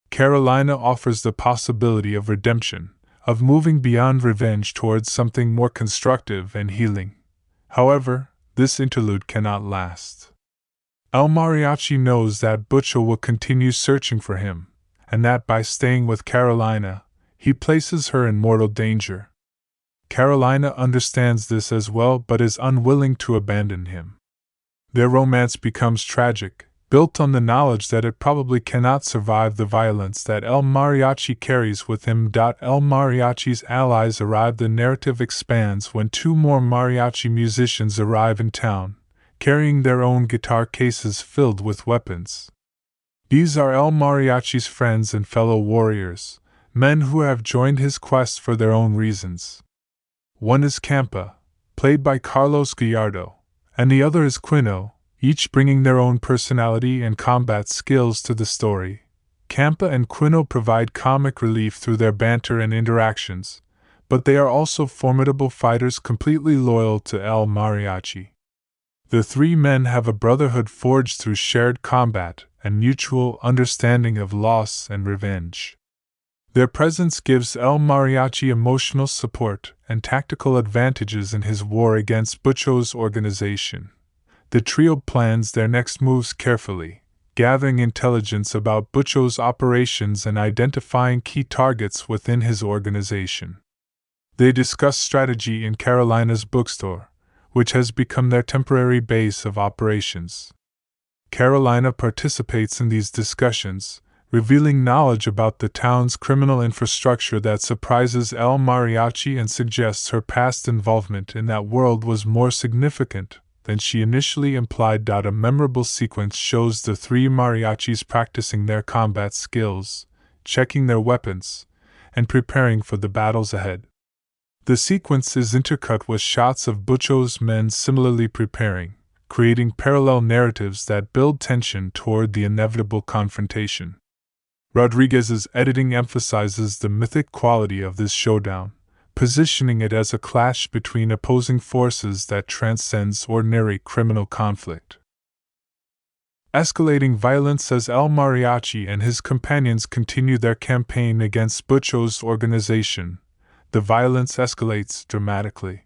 Carolina offers the possibility of redemption, of moving beyond revenge towards something more constructive and healing. However, this interlude cannot last. El Mariachi knows that Butcho will continue searching for him, and that by staying with Carolina, he places her in mortal danger. Carolina understands this as well but is unwilling to abandon him. Their romance becomes tragic, built on the knowledge that it probably cannot survive the violence that El Mariachi carries with him. El Mariachi's allies arrive. The narrative expands when two more mariachi musicians arrive in town, carrying their own guitar cases filled with weapons. These are El Mariachi's friends and fellow warriors, men who have joined his quest for their own reasons. One is Campa, played by Carlos Gallardo, and the other is Quino, each bringing their own personality and combat skills to the story. Campa and Quino provide comic relief through their banter and interactions, but they are also formidable fighters completely loyal to El Mariachi. The three men have a brotherhood forged through shared combat and mutual understanding of loss and revenge. Their presence gives El Mariachi emotional support and tactical advantages in his war against Butcho's organization. The trio plans their next moves carefully, gathering intelligence about Butcho's operations and identifying key targets within his organization. They discuss strategy in Carolina's bookstore, which has become their temporary base of operations. Carolina participates in these discussions, revealing knowledge about the town's criminal infrastructure that surprises El Mariachi and suggests her past involvement in that world was more significant than she initially implied. A memorable sequence shows the three mariachis practicing their combat skills, checking their weapons, and preparing for the battles ahead. The sequence is intercut with shots of Butcho's men similarly preparing, creating parallel narratives that build tension toward the inevitable confrontation. Rodriguez's editing emphasizes the mythic quality of this showdown, positioning it as a clash between opposing forces that transcends ordinary criminal conflict. Escalating violence as El Mariachi and his companions continue their campaign against Butcho's organization, the violence escalates dramatically.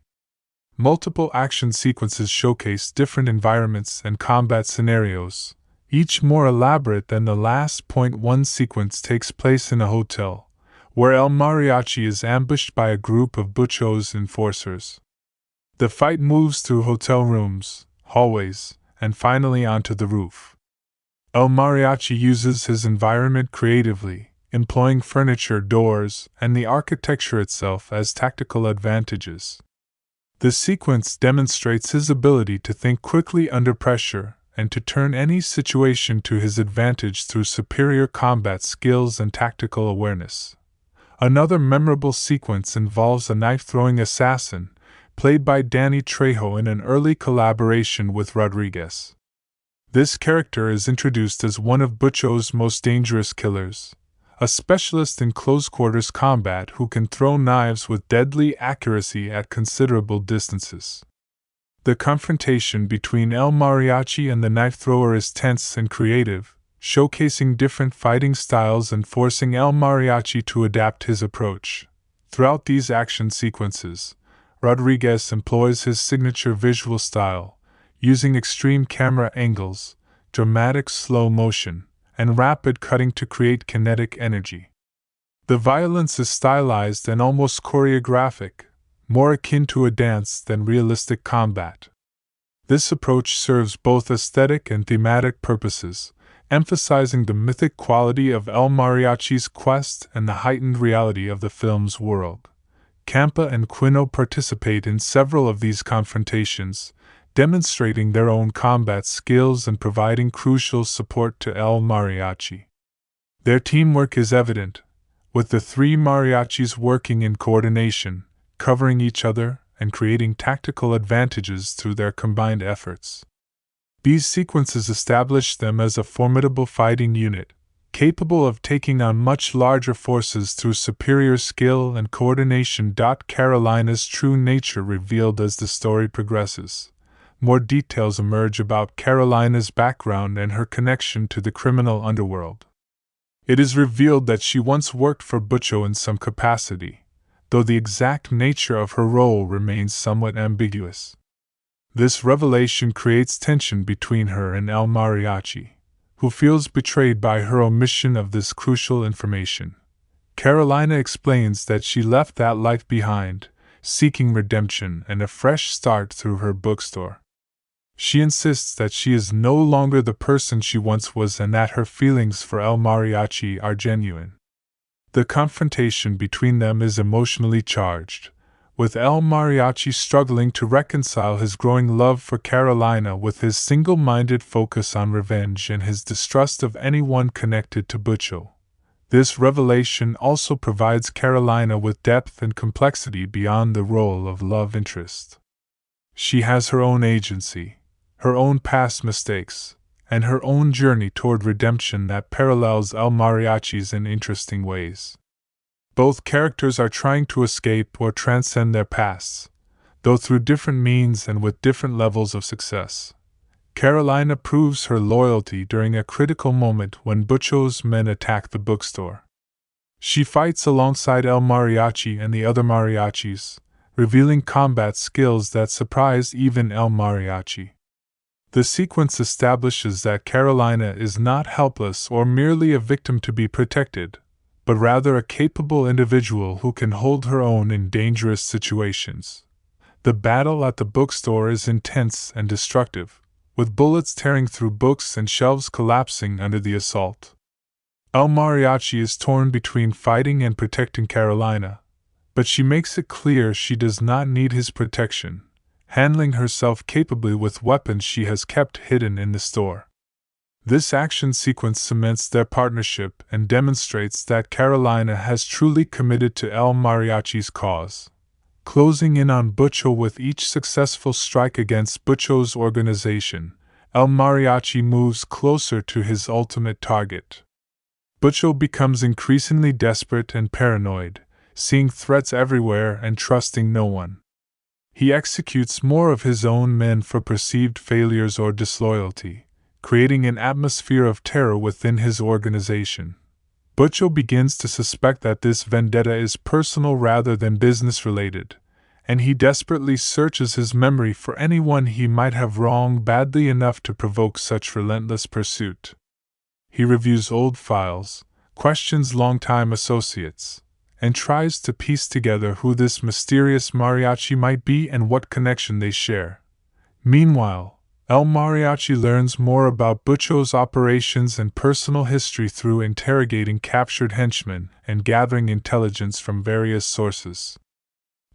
Multiple action sequences showcase different environments and combat scenarios, each more elaborate than the last. One sequence takes place in a hotel, where El Mariachi is ambushed by a group of Butcho's enforcers. The fight moves through hotel rooms, hallways, and finally onto the roof. El Mariachi uses his environment creatively, employing furniture, doors, and the architecture itself as tactical advantages. The sequence demonstrates his ability to think quickly under pressure and to turn any situation to his advantage through superior combat skills and tactical awareness. Another memorable sequence involves a knife-throwing assassin, played by Danny Trejo in an early collaboration with Rodriguez. This character is introduced as one of Butcho's most dangerous killers, a specialist in close-quarters combat who can throw knives with deadly accuracy at considerable distances. The confrontation between El Mariachi and the knife-thrower is tense and creative, showcasing different fighting styles and forcing El Mariachi to adapt his approach. Throughout these action sequences, Rodriguez employs his signature visual style, using extreme camera angles, dramatic slow motion, and rapid cutting to create kinetic energy. The violence is stylized and almost choreographic, more akin to a dance than realistic combat. This approach serves both aesthetic and thematic purposes, emphasizing the mythic quality of El Mariachi's quest and the heightened reality of the film's world. Campa and Quino participate in several of these confrontations, demonstrating their own combat skills and providing crucial support to El Mariachi. Their teamwork is evident, with the three mariachis working in coordination, covering each other, and creating tactical advantages through their combined efforts. These sequences establish them as a formidable fighting unit, capable of taking on much larger forces through superior skill and coordination. Carolina's true nature revealed as the story progresses. More details emerge about Carolina's background and her connection to the criminal underworld. It is revealed that she once worked for Butcho in some capacity, though the exact nature of her role remains somewhat ambiguous. This revelation creates tension between her and El Mariachi, who feels betrayed by her omission of this crucial information. Carolina explains that she left that life behind, seeking redemption and a fresh start through her bookstore. She insists that she is no longer the person she once was and that her feelings for El Mariachi are genuine. The confrontation between them is emotionally charged, with El Mariachi struggling to reconcile his growing love for Carolina with his single-minded focus on revenge and his distrust of anyone connected to Butcho. This revelation also provides Carolina with depth and complexity beyond the role of love interest. She has her own agency, her own past mistakes, and her own journey toward redemption that parallels El Mariachi's in interesting ways. Both characters are trying to escape or transcend their pasts, though through different means and with different levels of success. Carolina proves her loyalty during a critical moment when Butcho's men attack the bookstore. She fights alongside El Mariachi and the other mariachis, revealing combat skills that surprise even El Mariachi. The sequence establishes that Carolina is not helpless or merely a victim to be protected, but rather a capable individual who can hold her own in dangerous situations. The battle at the bookstore is intense and destructive, with bullets tearing through books and shelves collapsing under the assault. El Mariachi is torn between fighting and protecting Carolina, but she makes it clear she does not need his protection, handling herself capably with weapons she has kept hidden in the store. This action sequence cements their partnership and demonstrates that Carolina has truly committed to El Mariachi's cause, closing in on Butcho with each successful strike against Butcho's organization. El Mariachi moves closer to his ultimate target. Butcho becomes increasingly desperate and paranoid, seeing threats everywhere and trusting no one. He executes more of his own men for perceived failures or disloyalty, creating an atmosphere of terror within his organization. Butcho begins to suspect that this vendetta is personal rather than business-related, and he desperately searches his memory for anyone he might have wronged badly enough to provoke such relentless pursuit. He reviews old files, questions longtime associates, and tries to piece together who this mysterious mariachi might be and what connection they share. Meanwhile, El Mariachi learns more about Butcho's operations and personal history through interrogating captured henchmen and gathering intelligence from various sources.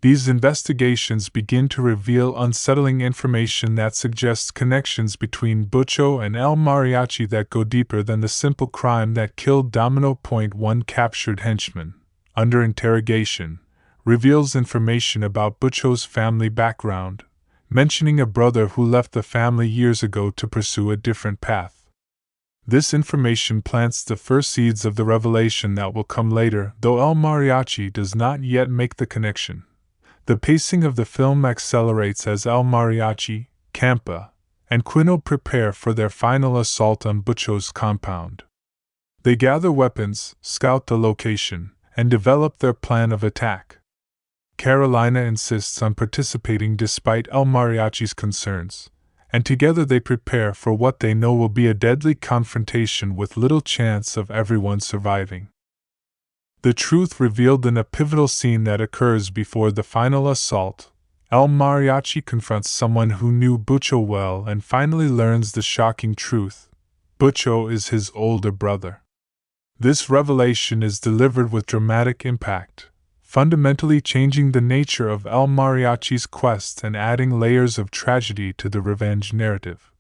These investigations begin to reveal unsettling information that suggests connections between Butcho and El Mariachi that go deeper than the simple crime that killed Domino. One captured henchman, under interrogation, reveals information about Butcho's family background, mentioning a brother who left the family years ago to pursue a different path. This information plants the first seeds of the revelation that will come later, though El Mariachi does not yet make the connection. The pacing of the film accelerates as El Mariachi, Campa, and Quino prepare for their final assault on Butcho's compound. They gather weapons, scout the location, and develop their plan of attack. Carolina insists on participating despite El Mariachi's concerns, and together they prepare for what they know will be a deadly confrontation with little chance of everyone surviving. The truth revealed in a pivotal scene that occurs before the final assault, El Mariachi confronts someone who knew Butcho well and finally learns the shocking truth: Butcho is his older brother. This revelation is delivered with dramatic impact, fundamentally changing the nature of El Mariachi's quest and adding layers of tragedy to the revenge narrative.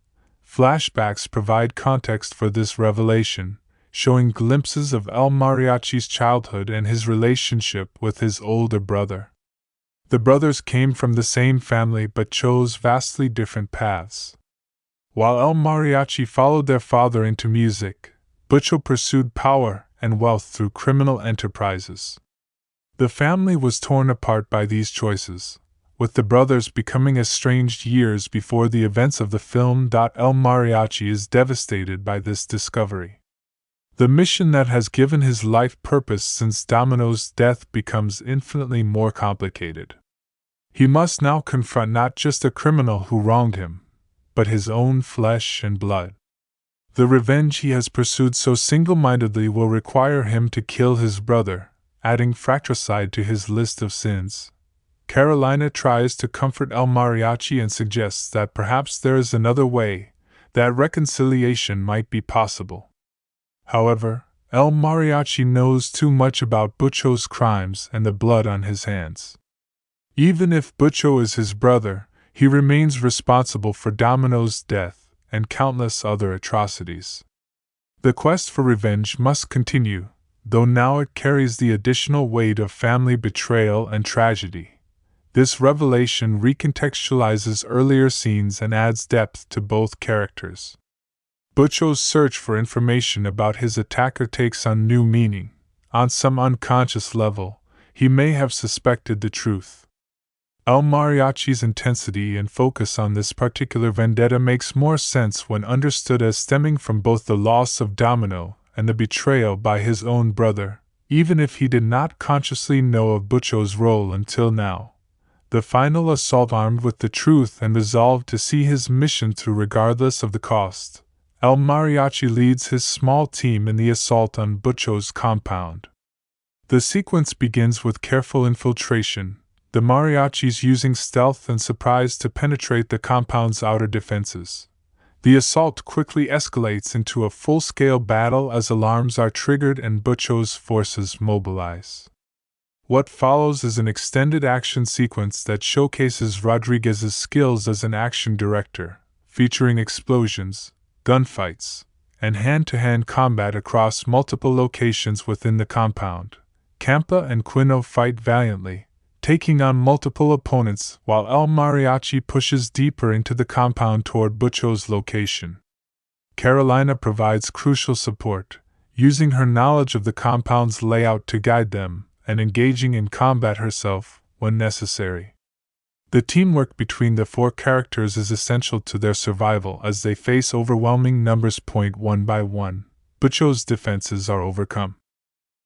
Flashbacks provide context for this revelation, showing glimpses of El Mariachi's childhood and his relationship with his older brother. The brothers came from the same family but chose vastly different paths. While El Mariachi followed their father into music, Butcho pursued power and wealth through criminal enterprises. The family was torn apart by these choices, with the brothers becoming estranged years before the events of the film. El Mariachi is devastated by this discovery. The mission that has given his life purpose since Domino's death becomes infinitely more complicated. He must now confront not just a criminal who wronged him, but his own flesh and blood. The revenge he has pursued so single-mindedly will require him to kill his brother, adding fratricide to his list of sins. Carolina tries to comfort El Mariachi and suggests that perhaps there is another way, that reconciliation might be possible. However, El Mariachi knows too much about Butcho's crimes and the blood on his hands. Even if Butcho is his brother, he remains responsible for Domino's death and countless other atrocities. The quest for revenge must continue, though now it carries the additional weight of family betrayal and tragedy. This revelation recontextualizes earlier scenes and adds depth to both characters. Butcho's search for information about his attacker takes on new meaning. On some unconscious level, he may have suspected the truth. El Mariachi's intensity and focus on this particular vendetta makes more sense when understood as stemming from both the loss of Domino and the betrayal by his own brother, even if he did not consciously know of Butcho's role until now. The final assault, armed with the truth and resolved to see his mission through regardless of the cost, El Mariachi leads his small team in the assault on Butcho's compound. The sequence begins with careful infiltration, the Mariachis using stealth and surprise to penetrate the compound's outer defenses. The assault quickly escalates into a full-scale battle as alarms are triggered and Butcho's forces mobilize. What follows is an extended action sequence that showcases Rodriguez's skills as an action director, featuring explosions, gunfights, and hand-to-hand combat across multiple locations within the compound. Campa and Quino fight valiantly, taking on multiple opponents while El Mariachi pushes deeper into the compound toward Butcho's location. Carolina provides crucial support, using her knowledge of the compound's layout to guide them, and engaging in combat herself when necessary. The teamwork between the four characters is essential to their survival as they face overwhelming numbers. One by one, Butcho's defenses are overcome.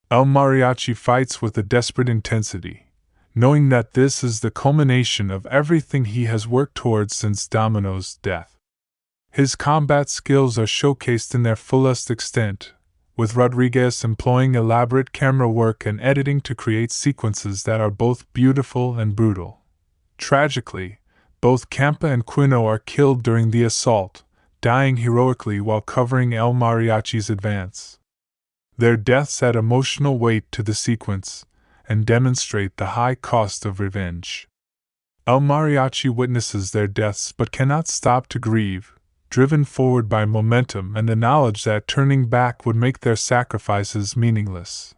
El Mariachi fights with a desperate intensity, knowing that this is the culmination of everything he has worked towards since Domino's death. His combat skills are showcased in their fullest extent, with Rodriguez employing elaborate camera work and editing to create sequences that are both beautiful and brutal. Tragically, both Campa and Quino are killed during the assault, dying heroically while covering El Mariachi's advance. Their deaths add emotional weight to the sequence and demonstrate the high cost of revenge. El Mariachi witnesses their deaths but cannot stop to grieve, driven forward by momentum and the knowledge that turning back would make their sacrifices meaningless.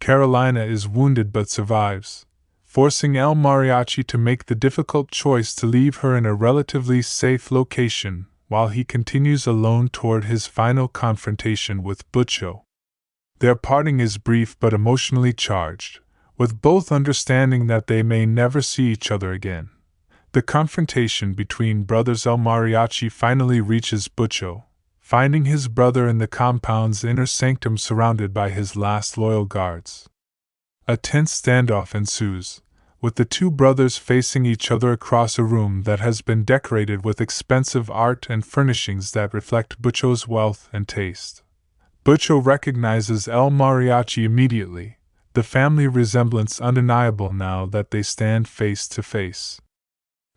Carolina is wounded but survives, forcing El Mariachi to make the difficult choice to leave her in a relatively safe location while he continues alone toward his final confrontation with Butcho. Their parting is brief but emotionally charged, with both understanding that they may never see each other again. The confrontation between brothers El Mariachi finally reaches Butcho, finding his brother in the compound's inner sanctum surrounded by his last loyal guards. A tense standoff ensues, with the two brothers facing each other across a room that has been decorated with expensive art and furnishings that reflect Butcho's wealth and taste. Butcho recognizes El Mariachi immediately, the family resemblance undeniable now that they stand face to face.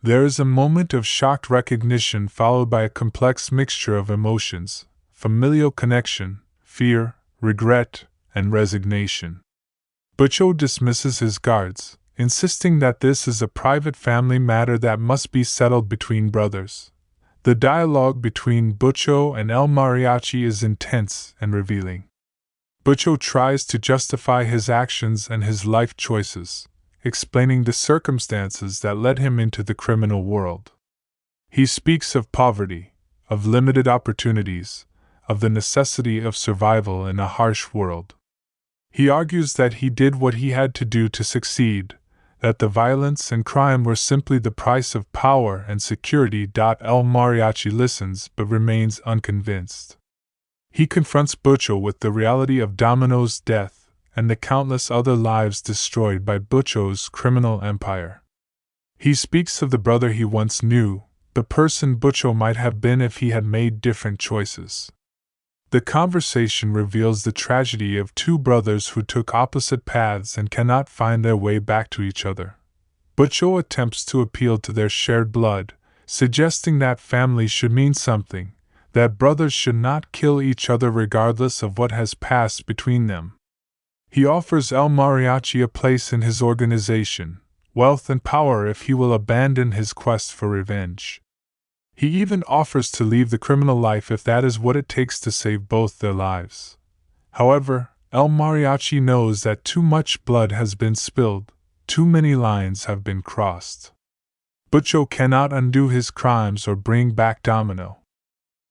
There is a moment of shocked recognition followed by a complex mixture of emotions: familial connection, fear, regret, and resignation. Butcho dismisses his guards, insisting that this is a private family matter that must be settled between brothers. The dialogue between Butcho and El Mariachi is intense and revealing. Butcho tries to justify his actions and his life choices, explaining the circumstances that led him into the criminal world. He speaks of poverty, of limited opportunities, of the necessity of survival in a harsh world. He argues that he did what he had to do to succeed, that the violence and crime were simply the price of power and security. El Mariachi listens but remains unconvinced. He confronts Butcho with the reality of Domino's death and the countless other lives destroyed by Butcho's criminal empire. He speaks of the brother he once knew, the person Butcho might have been if he had made different choices. The conversation reveals the tragedy of two brothers who took opposite paths and cannot find their way back to each other. Butcho attempts to appeal to their shared blood, suggesting that family should mean something, that brothers should not kill each other regardless of what has passed between them. He offers El Mariachi a place in his organization, wealth and power if he will abandon his quest for revenge. He even offers to leave the criminal life if that is what it takes to save both their lives. However, El Mariachi knows that too much blood has been spilled, too many lines have been crossed. Butcho cannot undo his crimes or bring back Domino.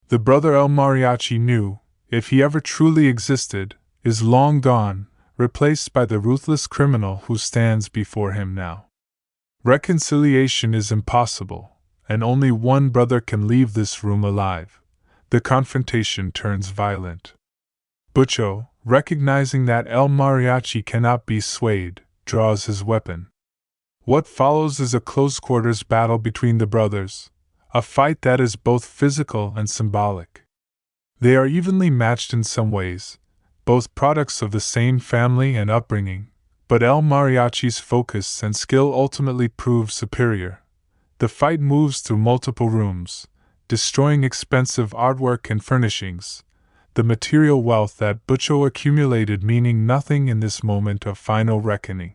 The brother El Mariachi knew, if he ever truly existed, is long gone, replaced by the ruthless criminal who stands before him now. Reconciliation is impossible, and only one brother can leave this room alive. The confrontation turns violent. Butcho, recognizing that El Mariachi cannot be swayed, draws his weapon. What follows is a close-quarters battle between the brothers, a fight that is both physical and symbolic. They are evenly matched in some ways, both products of the same family and upbringing, but El Mariachi's focus and skill ultimately prove superior. The fight moves through multiple rooms, destroying expensive artwork and furnishings, the material wealth that Butcho accumulated meaning nothing in this moment of final reckoning.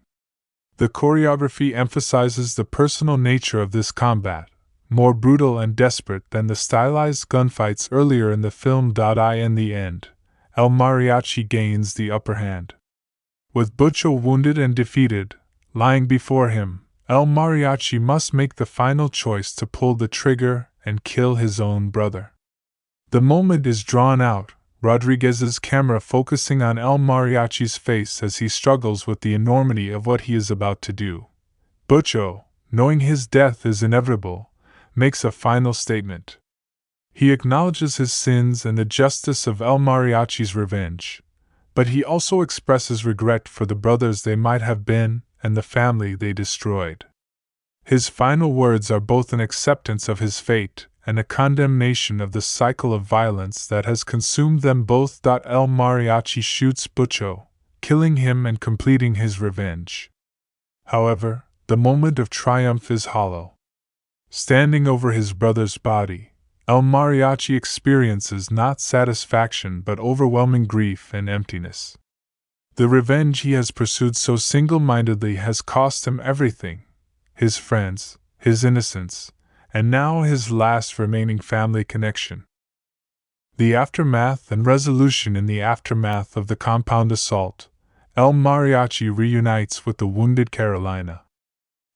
The choreography emphasizes the personal nature of this combat, more brutal and desperate than the stylized gunfights earlier in the film. In the end, El Mariachi gains the upper hand. With Butcho wounded and defeated, lying before him, El Mariachi must make the final choice to pull the trigger and kill his own brother. The moment is drawn out, Rodriguez's camera focusing on El Mariachi's face as he struggles with the enormity of what he is about to do. Butcho, knowing his death is inevitable, makes a final statement. He acknowledges his sins and the justice of El Mariachi's revenge, but he also expresses regret for the brothers they might have been and the family they destroyed. His final words are both an acceptance of his fate and a condemnation of the cycle of violence that has consumed them both. El Mariachi shoots Butcho, killing him and completing his revenge. However, the moment of triumph is hollow. Standing over his brother's body, El Mariachi experiences not satisfaction but overwhelming grief and emptiness. The revenge he has pursued so single-mindedly has cost him everything: his friends, his innocence, and now his last remaining family connection. The aftermath and resolution. In the aftermath of the compound assault, El Mariachi reunites with the wounded Carolina.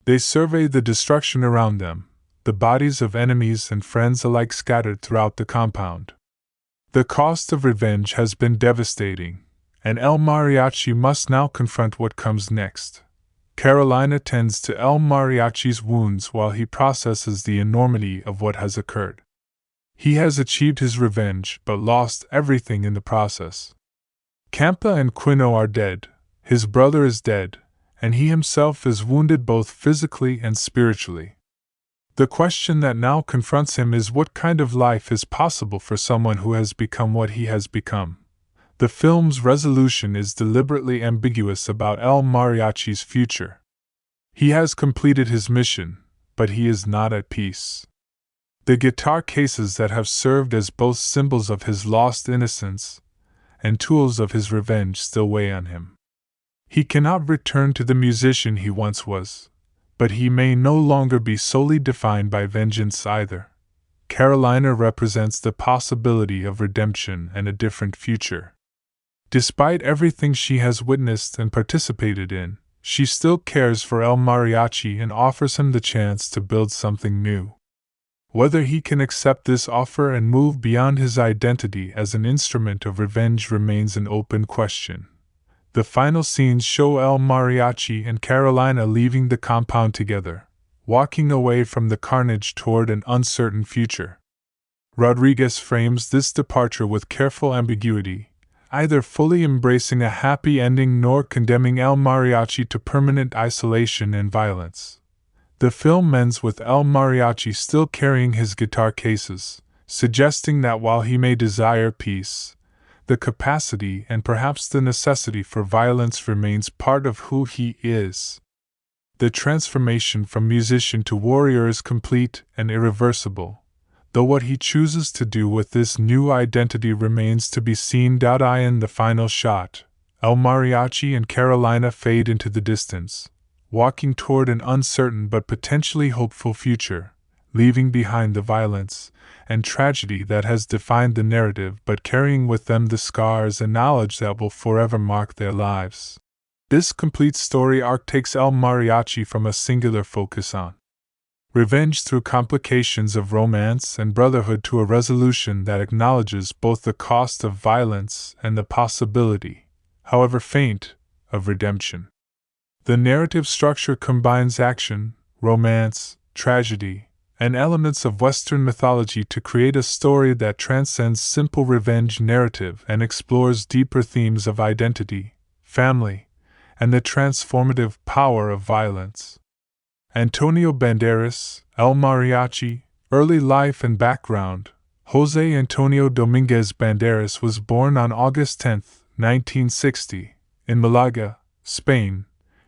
They survey the destruction around them, the bodies of enemies and friends alike scattered throughout the compound. The cost of revenge has been devastating, and El Mariachi must now confront what comes next. Carolina tends to El Mariachi's wounds while he processes the enormity of what has occurred. He has achieved his revenge but lost everything in the process. Campa and Quino are dead, his brother is dead, and he himself is wounded both physically and spiritually. The question that now confronts him is what kind of life is possible for someone who has become what he has become. The film's resolution is deliberately ambiguous about El Mariachi's future. He has completed his mission, but he is not at peace. The guitar cases that have served as both symbols of his lost innocence and tools of his revenge still weigh on him. He cannot return to the musician he once was, but he may no longer be solely defined by vengeance either. Carolina represents the possibility of redemption and a different future. Despite everything she has witnessed and participated in, she still cares for El Mariachi and offers him the chance to build something new. Whether he can accept this offer and move beyond his identity as an instrument of revenge remains an open question. The final scenes show El Mariachi and Carolina leaving the compound together, walking away from the carnage toward an uncertain future. Rodriguez frames this departure with careful ambiguity, either fully embracing a happy ending nor condemning El Mariachi to permanent isolation and violence. The film ends with El Mariachi still carrying his guitar cases, suggesting that while he may desire peace, the capacity and perhaps the necessity for violence remains part of who he is. The transformation from musician to warrior is complete and irreversible, though what he chooses to do with this new identity remains to be seen. In the final shot, El Mariachi and Carolina fade into the distance, walking toward an uncertain but potentially hopeful future, leaving behind the violence and tragedy that has defined the narrative but carrying with them the scars and knowledge that will forever mark their lives. This complete story arc takes El Mariachi from a singular focus on revenge through complications of romance and brotherhood to a resolution that acknowledges both the cost of violence and the possibility, however faint, of redemption. The narrative structure combines action, romance, tragedy, and elements of Western mythology to create a story that transcends simple revenge narrative and explores deeper themes of identity, family, and the transformative power of violence. Antonio Banderas, El Mariachi, early life and background. José Antonio Domínguez Banderas was born on August 10, 1960, in Malaga, Spain,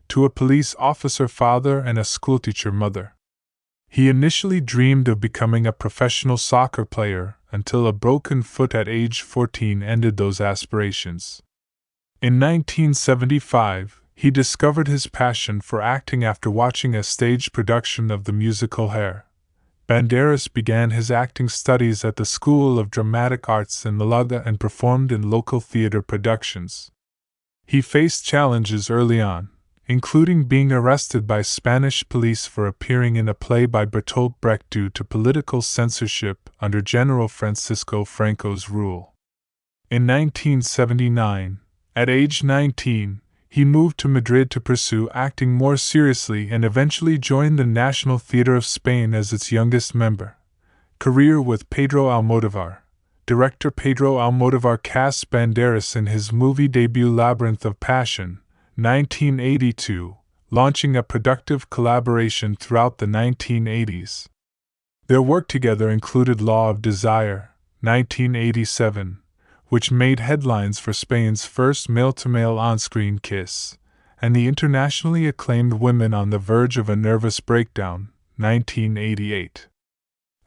to a police officer father and a schoolteacher mother. He initially dreamed of becoming a professional soccer player until a broken foot at age 14 ended those aspirations. In 1975, he discovered his passion for acting after watching a stage production of the musical Hair. Banderas began his acting studies at the School of Dramatic Arts in Malaga and performed in local theater productions. He faced challenges early on, including being arrested by Spanish police for appearing in a play by Bertolt Brecht due to political censorship under General Francisco Franco's rule. In 1979, at age 19, he moved to Madrid to pursue acting more seriously and eventually joined the National Theatre of Spain as its youngest member. Career with Pedro Almodóvar. Director Pedro Almodóvar cast Banderas in his movie debut Labyrinth of Passion, 1982, launching a productive collaboration throughout the 1980s. Their work together included Law of Desire, 1987, which made headlines for Spain's first male-to-male on-screen kiss, and the internationally acclaimed Women on the Verge of a Nervous Breakdown, 1988.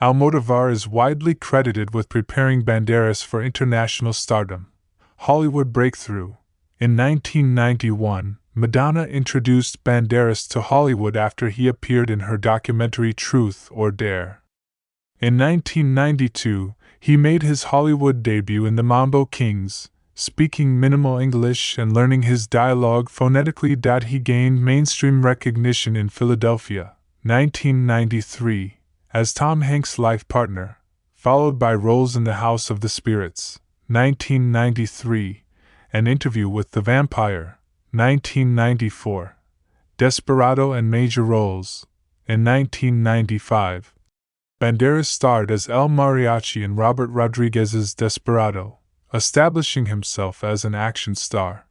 Almodóvar is widely credited with preparing Banderas for international stardom. Hollywood breakthrough. In 1991, Madonna introduced Banderas to Hollywood after he appeared in her documentary Truth or Dare. In 1992, he made his Hollywood debut in The Mambo Kings, speaking minimal English and learning his dialogue phonetically. He gained mainstream recognition in Philadelphia, 1993, as Tom Hanks' life partner, followed by roles in The House of the Spirits, 1993, An Interview with the Vampire, 1994, Desperado and major roles. In 1995, Banderas starred as El Mariachi in Robert Rodriguez's Desperado, establishing himself as an action star.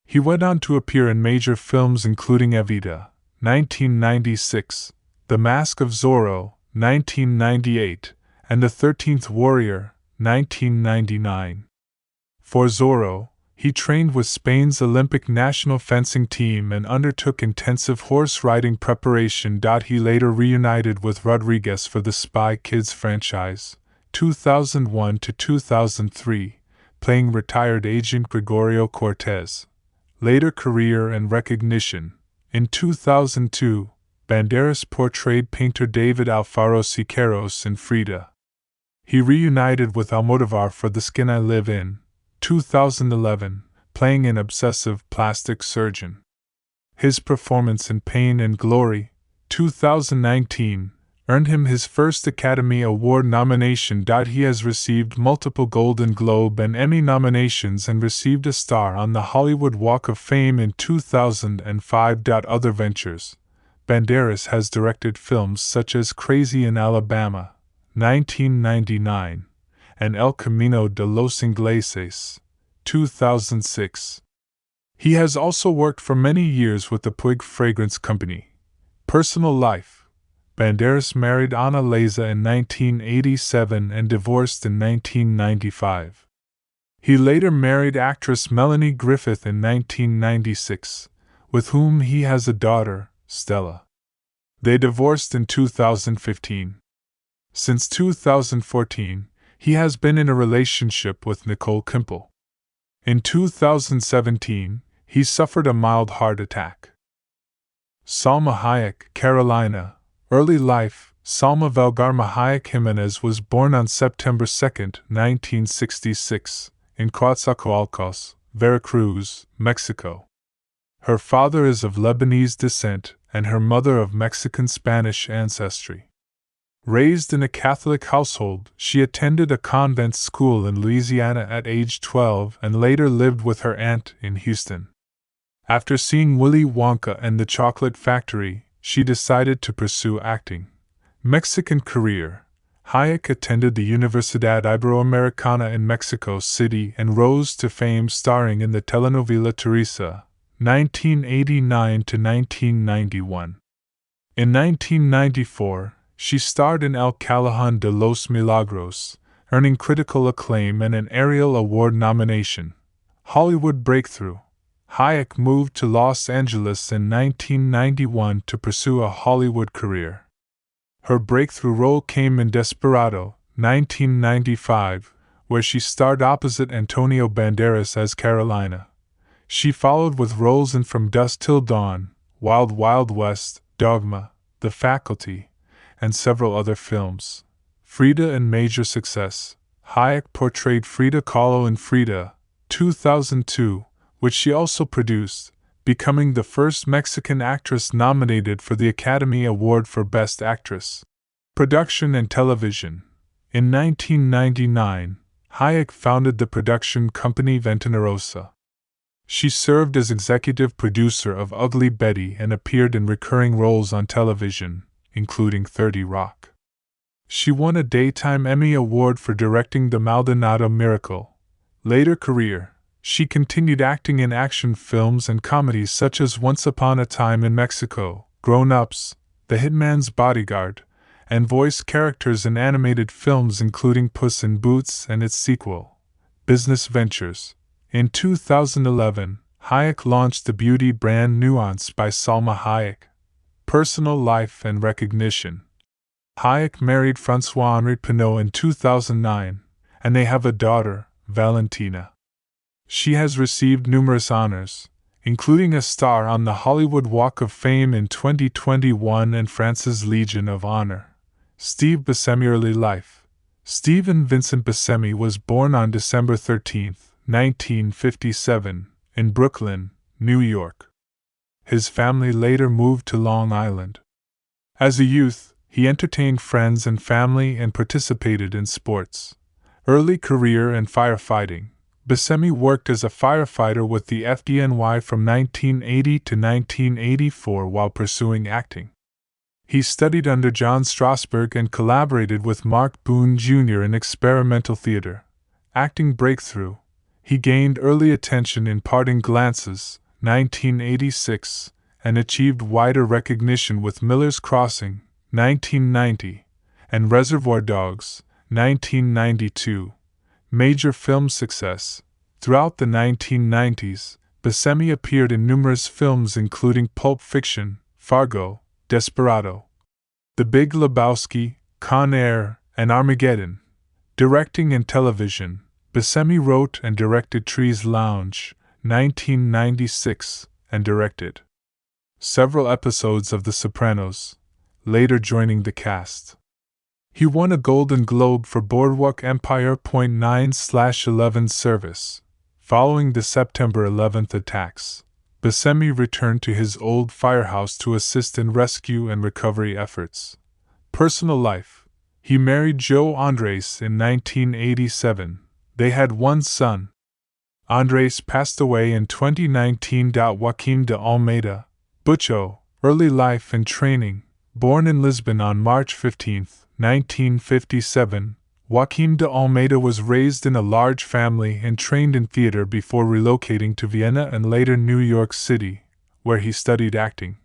He went on to appear in major films including Evita, 1996, The Mask of Zorro, 1998, and The 13th Warrior, 1999. For Zorro, he trained with Spain's Olympic national fencing team and undertook intensive horse riding preparation. He later reunited with Rodriguez for the Spy Kids franchise, 2001 to 2003, playing retired agent Gregorio Cortez. Later career and recognition. In 2002, Banderas portrayed painter David Alfaro Siqueiros in Frida. He reunited with Almodóvar for The Skin I Live In, 2011, playing an obsessive plastic surgeon. His performance in Pain and Glory, 2019, earned him his first Academy Award nomination. He has received multiple Golden Globe and Emmy nominations and received a star on the Hollywood Walk of Fame in 2005. Other ventures. Banderas has directed films such as Crazy in Alabama, 1999, and El Camino de los Ingleses, 2006. He has also worked for many years with the Puig Fragrance Company. Personal life. Banderas married Ana Leza in 1987 and divorced in 1995. He later married actress Melanie Griffith in 1996, with whom he has a daughter, Stella. They divorced in 2015. Since 2014, he has been in a relationship with Nicole Kimple. In 2017, he suffered a mild heart attack. Salma Hayek, Carolina. Early life. Salma Valgarma Hayek Jimenez was born on September 2, 1966, in Coatzacoalcos, Veracruz, Mexico. Her father is of Lebanese descent and her mother of Mexican-Spanish ancestry. Raised in a Catholic household, she attended a convent school in Louisiana at age 12 and later lived with her aunt in Houston. After seeing Willy Wonka and the Chocolate Factory, she decided to pursue acting. Mexican career. Hayek attended the Universidad Iberoamericana in Mexico City and rose to fame starring in the telenovela Teresa, 1989 to 1991. In 1994, she starred in El Callejón de los Milagros, earning critical acclaim and an Ariel Award nomination. Hollywood breakthrough. Hayek moved to Los Angeles in 1991 to pursue a Hollywood career. Her breakthrough role came in Desperado, 1995, where she starred opposite Antonio Banderas as Carolina. She followed with roles in From Dusk Till Dawn, Wild Wild West, Dogma, The Faculty, and several other films. Frida and major success. Hayek portrayed Frida Kahlo in Frida, 2002, which she also produced, becoming the first Mexican actress nominated for the Academy Award for Best Actress. Production and television. In 1999, Hayek founded the production company Ventana Rosa. She served as executive producer of Ugly Betty and appeared in recurring roles on television, including 30 Rock. She won a Daytime Emmy Award for directing The Maldonado Miracle. Later career. She continued acting in action films and comedies such as Once Upon a Time in Mexico, Grown Ups, The Hitman's Bodyguard, and voiced characters in animated films including Puss in Boots and its sequel, Business Ventures. In 2011, Hayek launched the beauty brand Nuance by Salma Hayek. Personal life and recognition. Hayek married François-Henri Pinault in 2009, and they have a daughter, Valentina. She has received numerous honors, including a star on the Hollywood Walk of Fame in 2021 and France's Legion of Honor. Steve Basemi early life. Stephen Vincent Basemi was born on December 13, 1957, in Brooklyn, New York. His family later moved to Long Island. As a youth, he entertained friends and family and participated in sports. Early career and firefighting. Basemi worked as a firefighter with the FDNY from 1980 to 1984 while pursuing acting. He studied under John Strasberg and collaborated with Mark Boone Jr. in experimental theater. Acting breakthrough. He gained early attention in Parting Glances, 1986, and achieved wider recognition with Miller's Crossing, 1990, and Reservoir Dogs, 1992. Major film success. Throughout the 1990s, Basemi appeared in numerous films including Pulp Fiction, Fargo, Desperado, The Big Lebowski, Con Air, and Armageddon. Directing and television. Basemi wrote and directed Trees Lounge, 1996, and directed several episodes of The Sopranos, later joining the cast. He won a Golden Globe for Boardwalk Empire .9/11 service. Following the September 11th attacks, Basemi returned to his old firehouse to assist in rescue and recovery efforts. Personal life. He married Jo Andres in 1987. They had one son. Andres passed away in 2019. Joaquim de Almeida, Butcho, early life and training. Born in Lisbon on March 15, 1957, Joaquim de Almeida was raised in a large family and trained in theater before relocating to Vienna and later New York City, where he studied acting.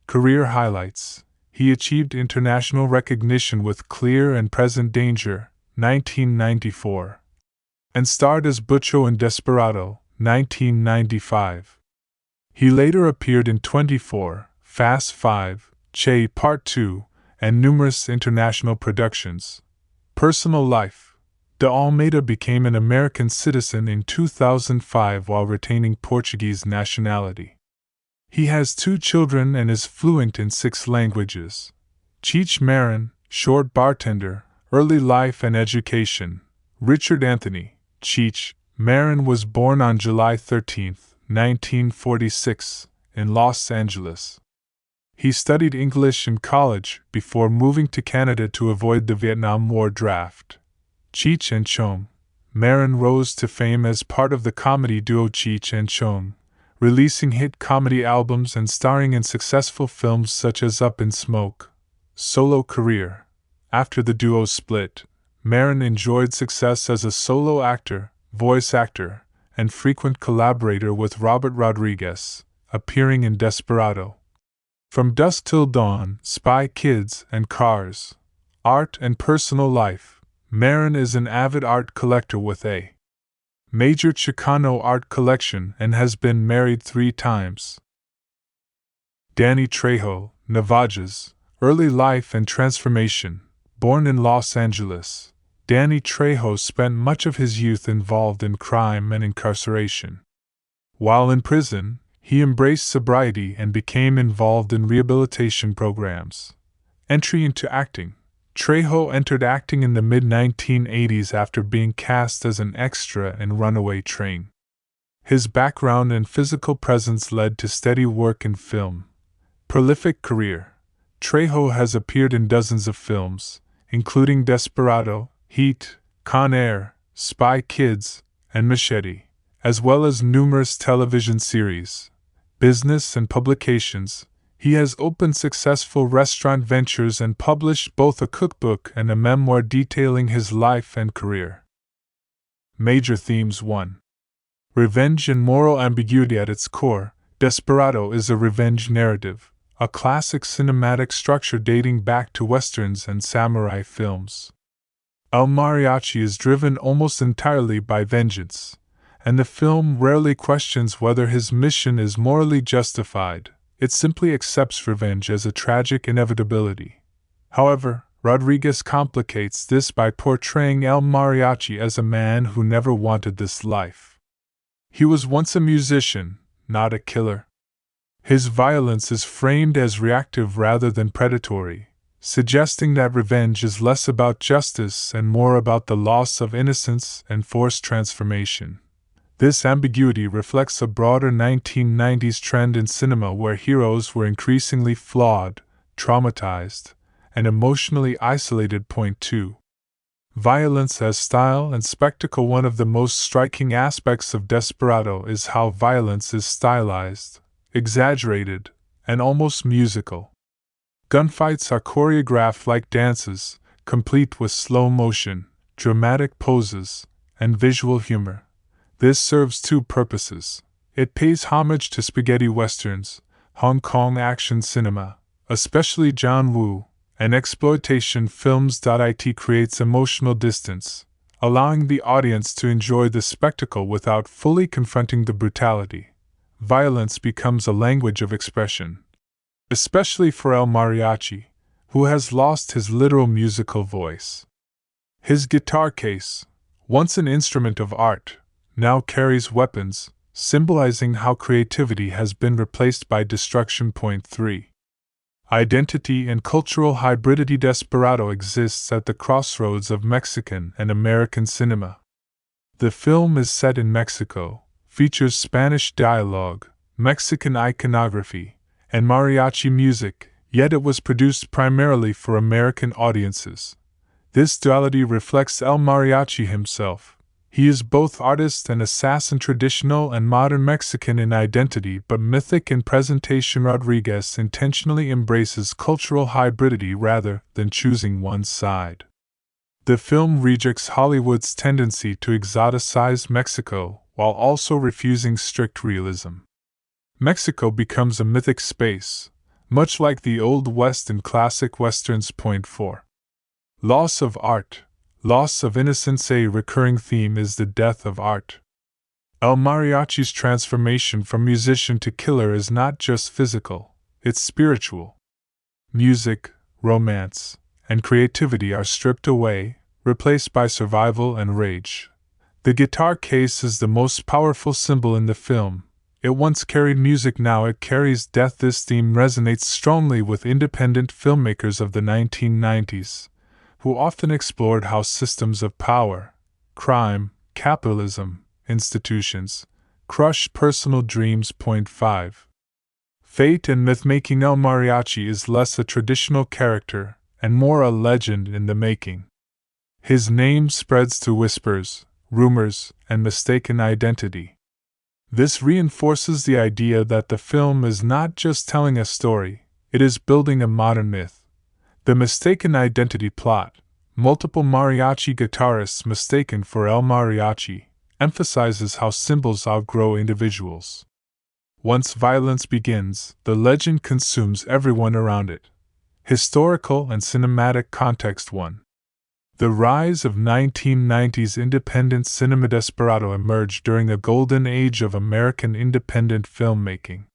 Career highlights. He achieved international recognition with Clear and Present Danger, 1994, and starred as Butcho in Desperado, 1995. He later appeared in 24, Fast 5, Che Part 2, and numerous international productions. Personal life. De Almeida became an American citizen in 2005 while retaining Portuguese nationality. He has 2 children and is fluent in 6 languages. Cheech Marin, short bartender, early life and education. Richard Anthony, Cheech Marin was born on July 13, 1946, in Los Angeles. He studied English in college before moving to Canada to avoid the Vietnam War draft. Cheech and Chong. Marin rose to fame as part of the comedy duo Cheech and Chong, releasing hit comedy albums and starring in successful films such as Up in Smoke. Solo career. After the duo split, Marin enjoyed success as a solo actor, voice actor, and frequent collaborator with Robert Rodriguez, appearing in Desperado. From Dusk Till Dawn, Spy Kids, and Cars. Art and personal life. Marin is an avid art collector with a major Chicano art collection and has been married 3 times. Danny Trejo, Navajas. Early life and transformation. Born in Los Angeles, Danny Trejo spent much of his youth involved in crime and incarceration. While in prison, he embraced sobriety and became involved in rehabilitation programs. Entry into acting. Trejo entered acting in the mid-1980s after being cast as an extra in Runaway Train. His background and physical presence led to steady work in film. Prolific career. Trejo has appeared in dozens of films, including Desperado, Heat, Con Air, Spy Kids, and Machete, as well as numerous television series, business and publications. He has opened successful restaurant ventures and published both a cookbook and a memoir detailing his life and career. Major themes. 1. Revenge and moral ambiguity at its core. Desperado is a revenge narrative, a classic cinematic structure dating back to westerns and samurai films. El Mariachi is driven almost entirely by vengeance, and the film rarely questions whether his mission is morally justified. It simply accepts revenge as a tragic inevitability. However, Rodriguez complicates this by portraying El Mariachi as a man who never wanted this life. He was once a musician, not a killer. His violence is framed as reactive rather than predatory, suggesting that revenge is less about justice and more about the loss of innocence and forced transformation. This ambiguity reflects a broader 1990s trend in cinema where heroes were increasingly flawed, traumatized, and emotionally isolated. 2. Violence as style and spectacle. One of the most striking aspects of Desperado is how violence is stylized, exaggerated, and almost musical. Gunfights are choreographed like dances, complete with slow motion, dramatic poses, and visual humor. This serves 2 purposes. It pays homage to spaghetti westerns, Hong Kong action cinema, especially John Woo, and exploitation films. It creates emotional distance, allowing the audience to enjoy the spectacle without fully confronting the brutality. Violence becomes a language of expression, especially for El Mariachi, who has lost his literal musical voice. His guitar case, once an instrument of art, now carries weapons, symbolizing how creativity has been replaced by destruction. 3. Identity and cultural hybridity. Desperado exists at the crossroads of Mexican and American cinema. The film is set in Mexico, features Spanish dialogue, Mexican iconography, and mariachi music, yet it was produced primarily for American audiences. This duality reflects El Mariachi himself. He is both artist and assassin, traditional and modern Mexican in identity but mythic in presentation. Rodriguez intentionally embraces cultural hybridity rather than choosing one side. The film rejects Hollywood's tendency to exoticize Mexico while also refusing strict realism. Mexico becomes a mythic space, much like the Old West in classic westerns. 4. Loss of art. Loss of innocence. A recurring theme is the death of art. El Mariachi's transformation from musician to killer is not just physical, it's spiritual. Music, romance, and creativity are stripped away, replaced by survival and rage. The guitar case is the most powerful symbol in the film. It once carried music, now it carries death. This theme resonates strongly with independent filmmakers of the 1990s. Who often explored how systems of power, crime, capitalism, institutions, crushed personal dreams. 5. fate and myth-making. El Mariachi is less a traditional character and more a legend in the making. His name spreads through whispers, rumors, and mistaken identity. This reinforces the idea that the film is not just telling a story, it is building a modern myth. The mistaken identity plot, multiple mariachi guitarists mistaken for El Mariachi, emphasizes how symbols outgrow individuals. Once violence begins, the legend consumes everyone around it. Historical and cinematic context 1. The rise of 1990s independent cinema. Desperado emerged during a golden age of American independent filmmaking.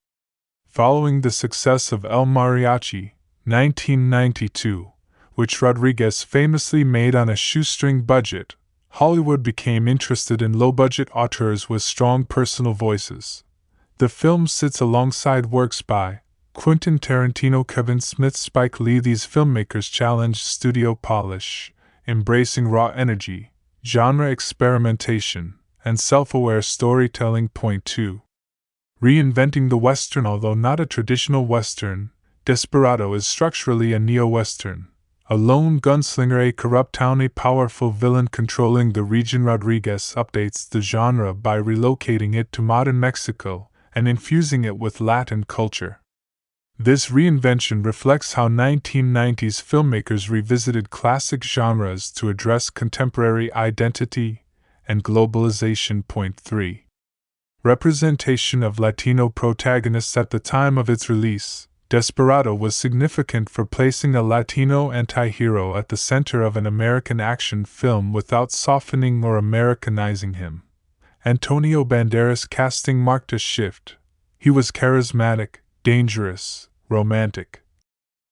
Following the success of El Mariachi, 1992, which Rodriguez famously made on a shoestring budget, Hollywood became interested in low-budget auteurs with strong personal voices. The film sits alongside works by Quentin Tarantino, Kevin Smith, Spike Lee. These filmmakers challenged studio polish, embracing raw energy, genre experimentation, and self-aware storytelling. Point 2. Reinventing the Western. Although not a traditional Western, Desperado is structurally a neo-Western. A lone gunslinger, a corrupt town, a powerful villain controlling the region. Rodriguez updates the genre by relocating it to modern Mexico and infusing it with Latin culture. This reinvention reflects how 1990s filmmakers revisited classic genres to address contemporary identity and globalization. Point 3. Representation of Latino protagonists. At the time of its release, Desperado was significant for placing a Latino anti-hero at the center of an American action film without softening or Americanizing him. Antonio Banderas' casting marked a shift. He was charismatic, dangerous, romantic,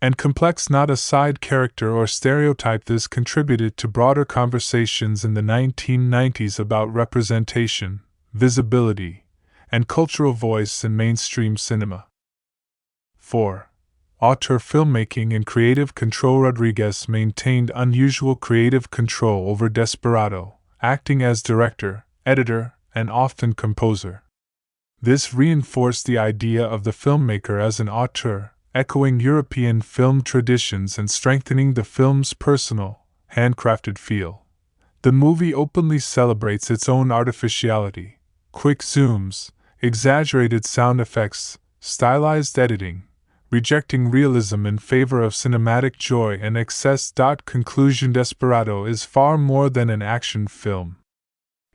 and complex, not a side character or stereotype. This contributed to broader conversations in the 1990s about representation, visibility, and cultural voice in mainstream cinema. 4. Auteur filmmaking and creative control. Rodriguez maintained unusual creative control over Desperado, acting as director, editor, and often composer. This reinforced the idea of the filmmaker as an auteur, echoing European film traditions and strengthening the film's personal, handcrafted feel. The movie openly celebrates its own artificiality: quick zooms, exaggerated sound effects, stylized editing, rejecting realism in favor of cinematic joy and excess. Conclusion: Desperado is far more than an action film.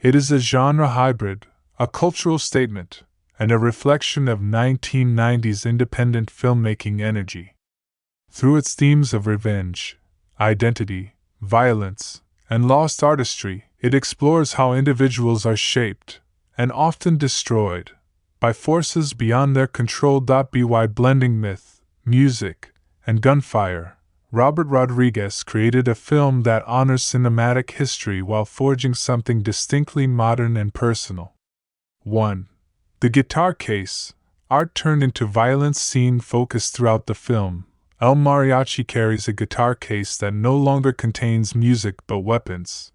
It is a genre hybrid, a cultural statement, and a reflection of 1990s independent filmmaking energy. Through its themes of revenge, identity, violence, and lost artistry, it explores how individuals are shaped, and often destroyed, by forces beyond their control. By blending myth, music, and gunfire, Robert Rodriguez created a film that honors cinematic history while forging something distinctly modern and personal. 1. The guitar case, art turned into violence. Scene focused throughout the film. El Mariachi carries a guitar case that no longer contains music but weapons.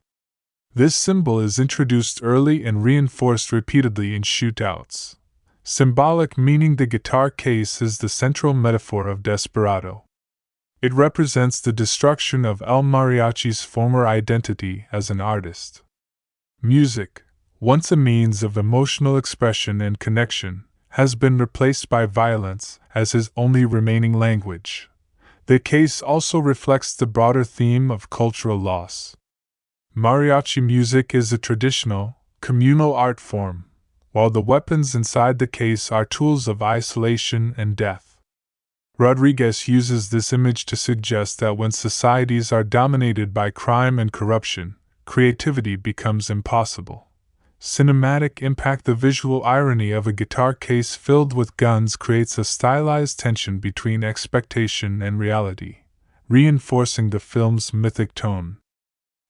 This symbol is introduced early and reinforced repeatedly in shootouts. Symbolic meaning: the guitar case is the central metaphor of Desperado. It represents the destruction of El Mariachi's former identity as an artist. Music, once a means of emotional expression and connection, has been replaced by violence as his only remaining language. The case also reflects the broader theme of cultural loss. Mariachi music is a traditional, communal art form, while the weapons inside the case are tools of isolation and death. Rodriguez uses this image to suggest that when societies are dominated by crime and corruption, creativity becomes impossible. Cinematic impact: the visual irony of a guitar case filled with guns creates a stylized tension between expectation and reality, reinforcing the film's mythic tone.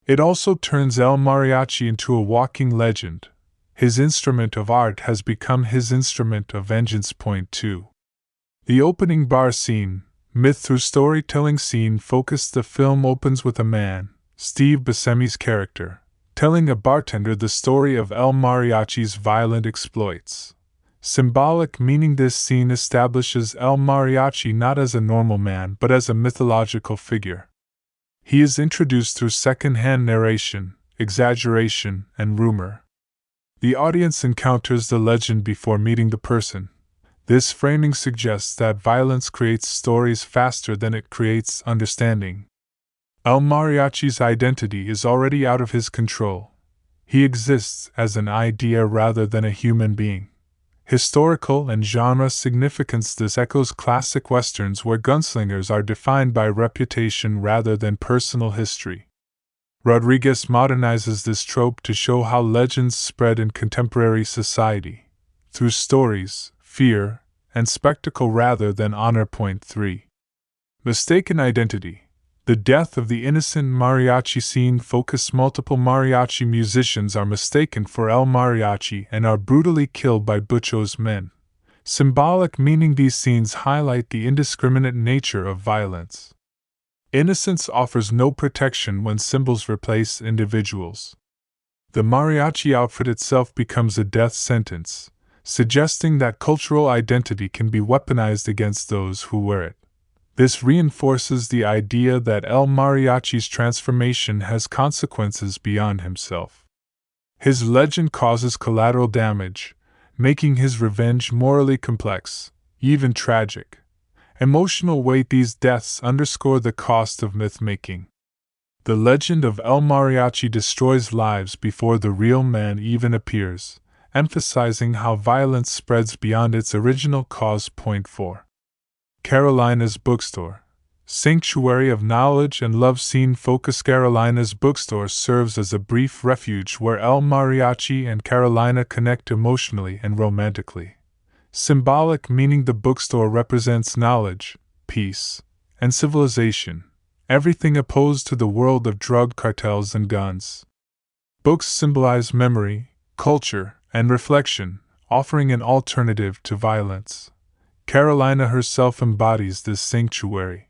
It also turns El Mariachi into a walking legend. His instrument of art has become his instrument of vengeance. Point 2. The opening bar scene, myth through storytelling. Scene focused: the film opens with a man, Steve Basemi's character, telling a bartender the story of El Mariachi's violent exploits. Symbolic meaning this scene establishes El Mariachi not as a normal man but as a mythological figure. He is introduced through second-hand narration, exaggeration, and rumor. The audience encounters the legend before meeting the person. This framing suggests that violence creates stories faster than it creates understanding. El Mariachi's identity is already out of his control. He exists as an idea rather than a human being. Historical and genre significance. This echoes classic westerns where gunslingers are defined by reputation rather than personal history. Rodriguez modernizes this trope to show how legends spread in contemporary society, through stories, fear, and spectacle rather than honor. Point 3. Mistaken identity. The death of the innocent mariachi scene focus. Multiple mariachi musicians are mistaken for El Mariachi and are brutally killed by Butcho's men. Symbolic meaning. These scenes highlight the indiscriminate nature of violence. Innocence offers no protection when symbols replace individuals. The mariachi outfit itself becomes a death sentence, suggesting that cultural identity can be weaponized against those who wear it. This reinforces the idea that El Mariachi's transformation has consequences beyond himself. His legend causes collateral damage, making his revenge morally complex, even tragic. Emotional weight. These deaths underscore the cost of myth-making. The legend of El Mariachi destroys lives before the real man even appears, emphasizing how violence spreads beyond its original cause. Point 4. Carolina's Bookstore. Sanctuary of knowledge and love scene focus. Carolina's bookstore serves as a brief refuge where El Mariachi and Carolina connect emotionally and romantically. Symbolic meaning. The bookstore represents knowledge, peace, and civilization, everything opposed to the world of drug cartels and guns. Books symbolize memory, culture, and reflection, offering an alternative to violence. Carolina herself embodies this sanctuary.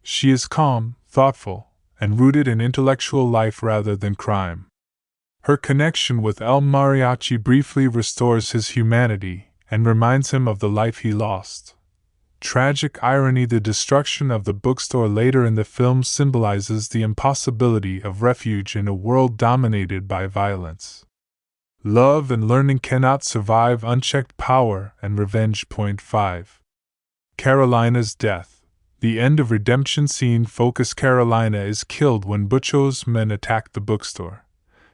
She is calm, thoughtful, and rooted in intellectual life rather than crime. Her connection with El Mariachi briefly restores his humanity and reminds him of the life he lost. Tragic irony. The destruction of the bookstore later in the film symbolizes the impossibility of refuge in a world dominated by violence. Love and learning cannot survive unchecked power and revenge. Point 5. Carolina's death. The end of redemption scene focus. Carolina is killed when Butcho's men attack the bookstore.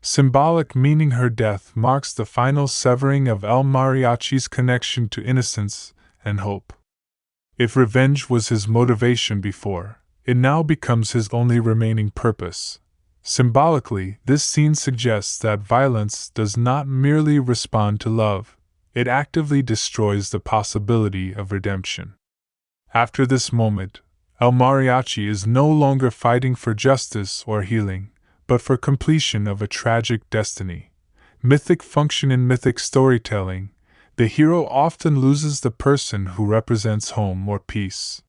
Symbolic meaning. Her death marks the final severing of El Mariachi's connection to innocence and hope. If revenge was his motivation before, it now becomes his only remaining purpose. Symbolically, this scene suggests that violence does not merely respond to love, it actively destroys the possibility of redemption. After this moment, El Mariachi is no longer fighting for justice or healing, but for completion of a tragic destiny. Mythic function. In mythic storytelling, the hero often loses the person who represents home or peace.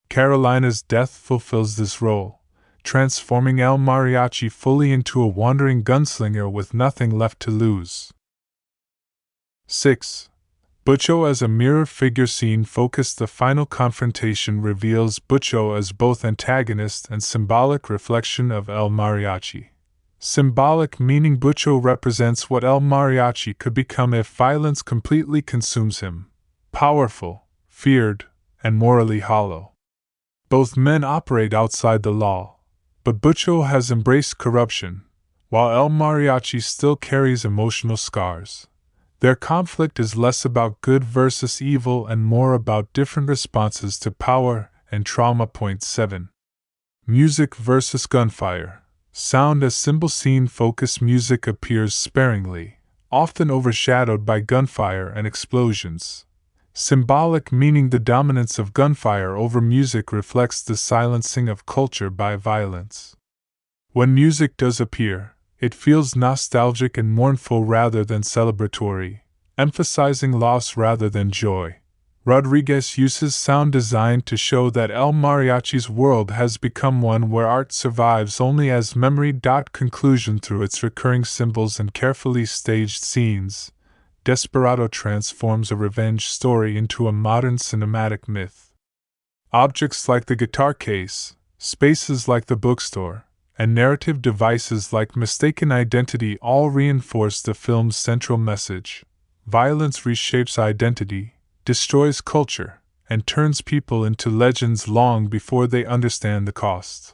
Carolina's death fulfills this role, transforming El Mariachi fully into a wandering gunslinger with nothing left to lose. 6. Butcho as a mirror figure scene focus. The final confrontation reveals Butcho as both antagonist and symbolic reflection of El Mariachi. Symbolic meaning. Butcho represents what El Mariachi could become if violence completely consumes him: powerful, feared, and morally hollow. Both men operate outside the law, but Butcho has embraced corruption, while El Mariachi still carries emotional scars. Their conflict is less about good versus evil and more about different responses to power and trauma. Point 7. Music versus gunfire. Sound as symbol scene focus. Music appears sparingly, often overshadowed by gunfire and explosions. Symbolic meaning. The dominance of gunfire over music reflects the silencing of culture by violence. When music does appear, it feels nostalgic and mournful rather than celebratory, emphasizing loss rather than joy. Rodriguez uses sound design to show that El Mariachi's world has become one where art survives only as memory. Conclusion. Through its recurring symbols and carefully staged scenes, Desperado transforms a revenge story into a modern cinematic myth. Objects like the guitar case, spaces like the bookstore, and narrative devices like mistaken identity all reinforce the film's central message. Violence reshapes identity, destroys culture, and turns people into legends long before they understand the cost.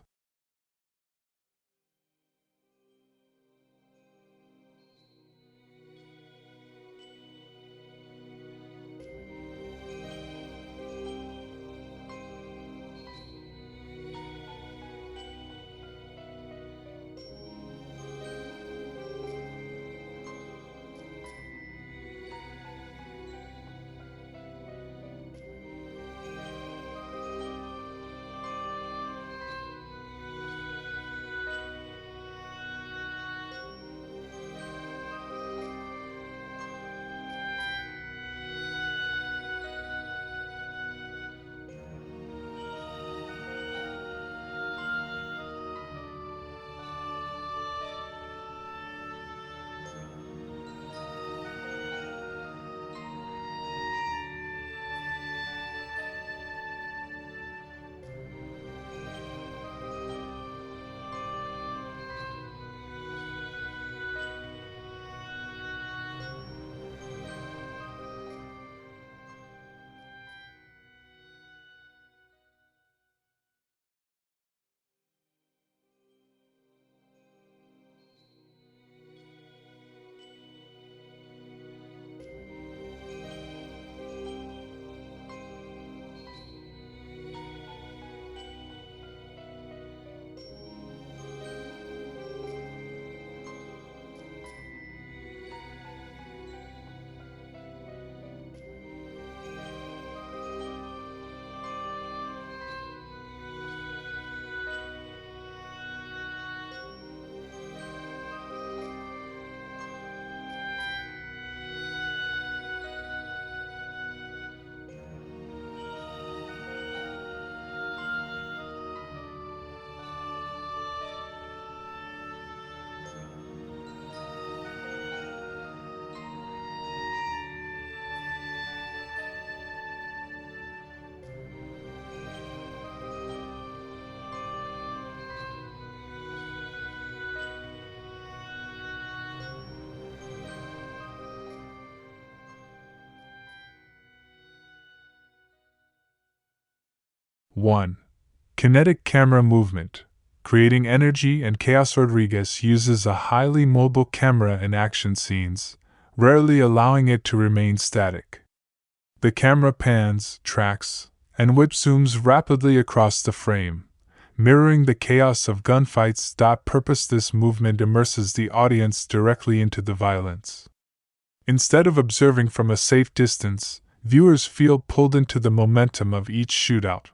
One. Kinetic camera movement. Creating energy and chaos. Rodriguez uses a highly mobile camera in action scenes, rarely allowing it to remain static. The camera pans, tracks, and whip zooms rapidly across the frame, mirroring the chaos of gunfights. This movement immerses the audience directly into the violence. Instead of observing from a safe distance, viewers feel pulled into the momentum of each shootout.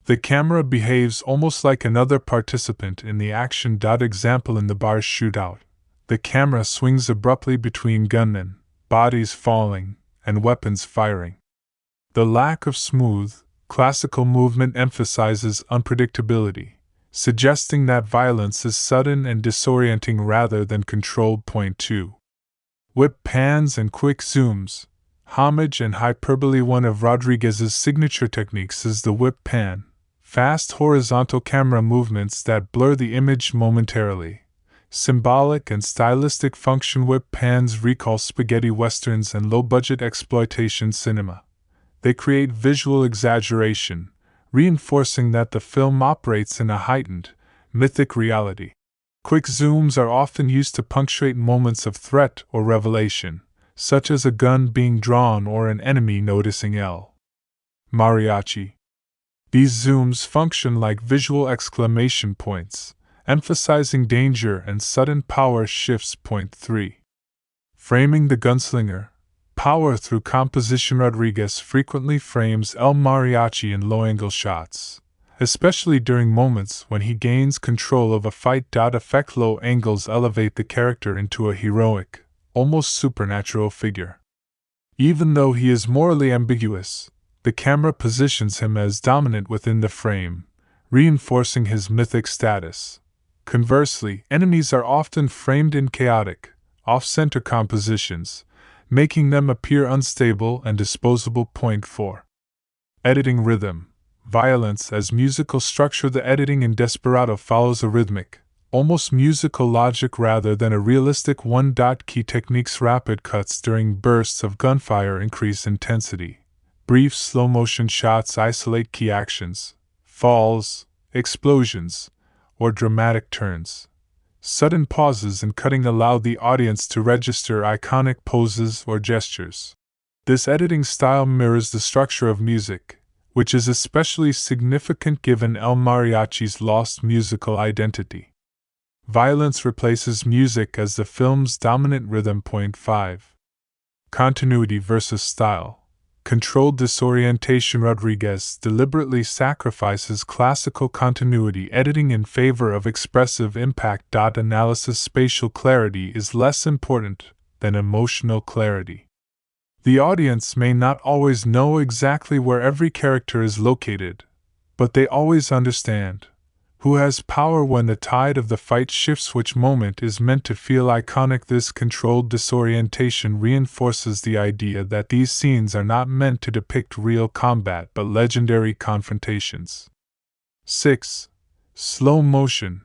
The camera behaves almost like another participant in the action. Example in the bar shootout. The camera swings abruptly between gunmen, bodies falling, and weapons firing. The lack of smooth, classical movement emphasizes unpredictability, suggesting that violence is sudden and disorienting rather than controlled. Point 2. Whip pans and quick zooms. Homage and hyperbole. One of Rodriguez's signature techniques is the whip pan, fast horizontal camera movements that blur the image momentarily. Symbolic and stylistic function. Whip pans recall spaghetti westerns and low-budget exploitation cinema. They create visual exaggeration, reinforcing that the film operates in a heightened, mythic reality. Quick zooms are often used to punctuate moments of threat or revelation, such as a gun being drawn or an enemy noticing L. Mariachi. These zooms function like visual exclamation points, emphasizing danger and sudden power shifts. Point 3. Framing the gunslinger. Power through composition. Rodriguez frequently frames El Mariachi in low-angle shots, especially during moments when he gains control of a fight. Effect low angles elevate the character into a heroic, almost supernatural figure. Even though he is morally ambiguous, the camera positions him as dominant within the frame, reinforcing his mythic status. Conversely, enemies are often framed in chaotic, off-center compositions, making them appear unstable and disposable. Point 4. Editing rhythm. Violence as musical structure. The editing in Desperado follows a rhythmic, almost musical logic rather than a realistic one. Key techniques: rapid cuts during bursts of gunfire increase intensity. Brief slow-motion shots isolate key actions, falls, explosions, or dramatic turns. Sudden pauses and cutting allow the audience to register iconic poses or gestures. This editing style mirrors the structure of music, which is especially significant given El Mariachi's lost musical identity. Violence replaces music as the film's dominant rhythm. Point 5. Continuity versus style. Controlled disorientation. Rodriguez deliberately sacrifices classical continuity editing in favor of expressive impact. Analysis. Spatial clarity is less important than emotional clarity. The audience may not always know exactly where every character is located, but they always understand who has power when the tide of the fight shifts. Which moment is meant to feel iconic? This controlled disorientation reinforces the idea that these scenes are not meant to depict real combat but legendary confrontations. 6. Slow motion.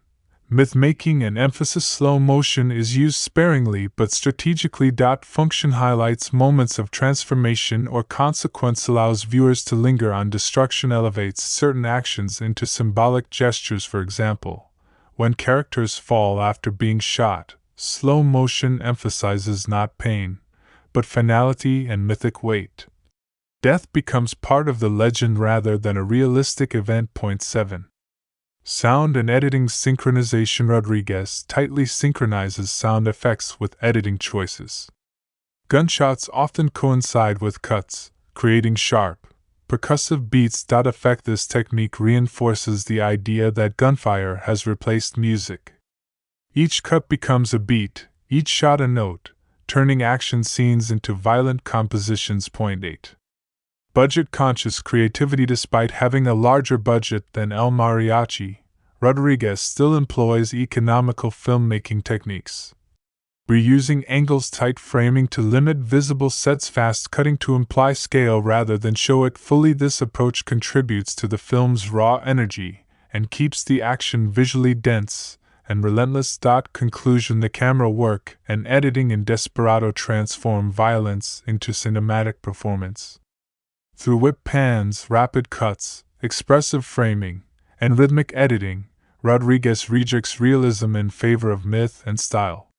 Myth-making and emphasis. Slow motion is used sparingly but strategically. Function highlights moments of transformation or consequence, allows viewers to linger on destruction, elevates certain actions into symbolic gestures. For example, when characters fall after being shot, slow motion emphasizes not pain, but finality and mythic weight. Death becomes part of the legend rather than a realistic event. Point 7. Sound and editing synchronization. Rodriguez tightly synchronizes sound effects with editing choices. Gunshots often coincide with cuts, creating sharp, percussive beats. Effect. This technique reinforces the idea that gunfire has replaced music. Each cut becomes a beat, each shot a note, turning action scenes into violent compositions. Point 8. Budget-conscious creativity. Despite having a larger budget than El Mariachi, Rodriguez still employs economical filmmaking techniques. Reusing angles, tight framing to limit visible sets, fast cutting to imply scale rather than show it fully. This approach contributes to the film's raw energy and keeps the action visually dense and relentless. Conclusion. The camera work and editing in Desperado transform violence into cinematic performance. Through whip pans, rapid cuts, expressive framing, and rhythmic editing, Rodriguez rejects realism in favor of myth and style.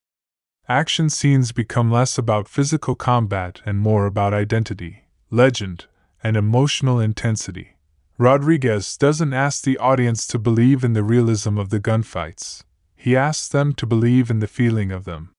Action scenes become less about physical combat and more about identity, legend, and emotional intensity. Rodriguez doesn't ask the audience to believe in the realism of the gunfights. He asks them to believe in the feeling of them.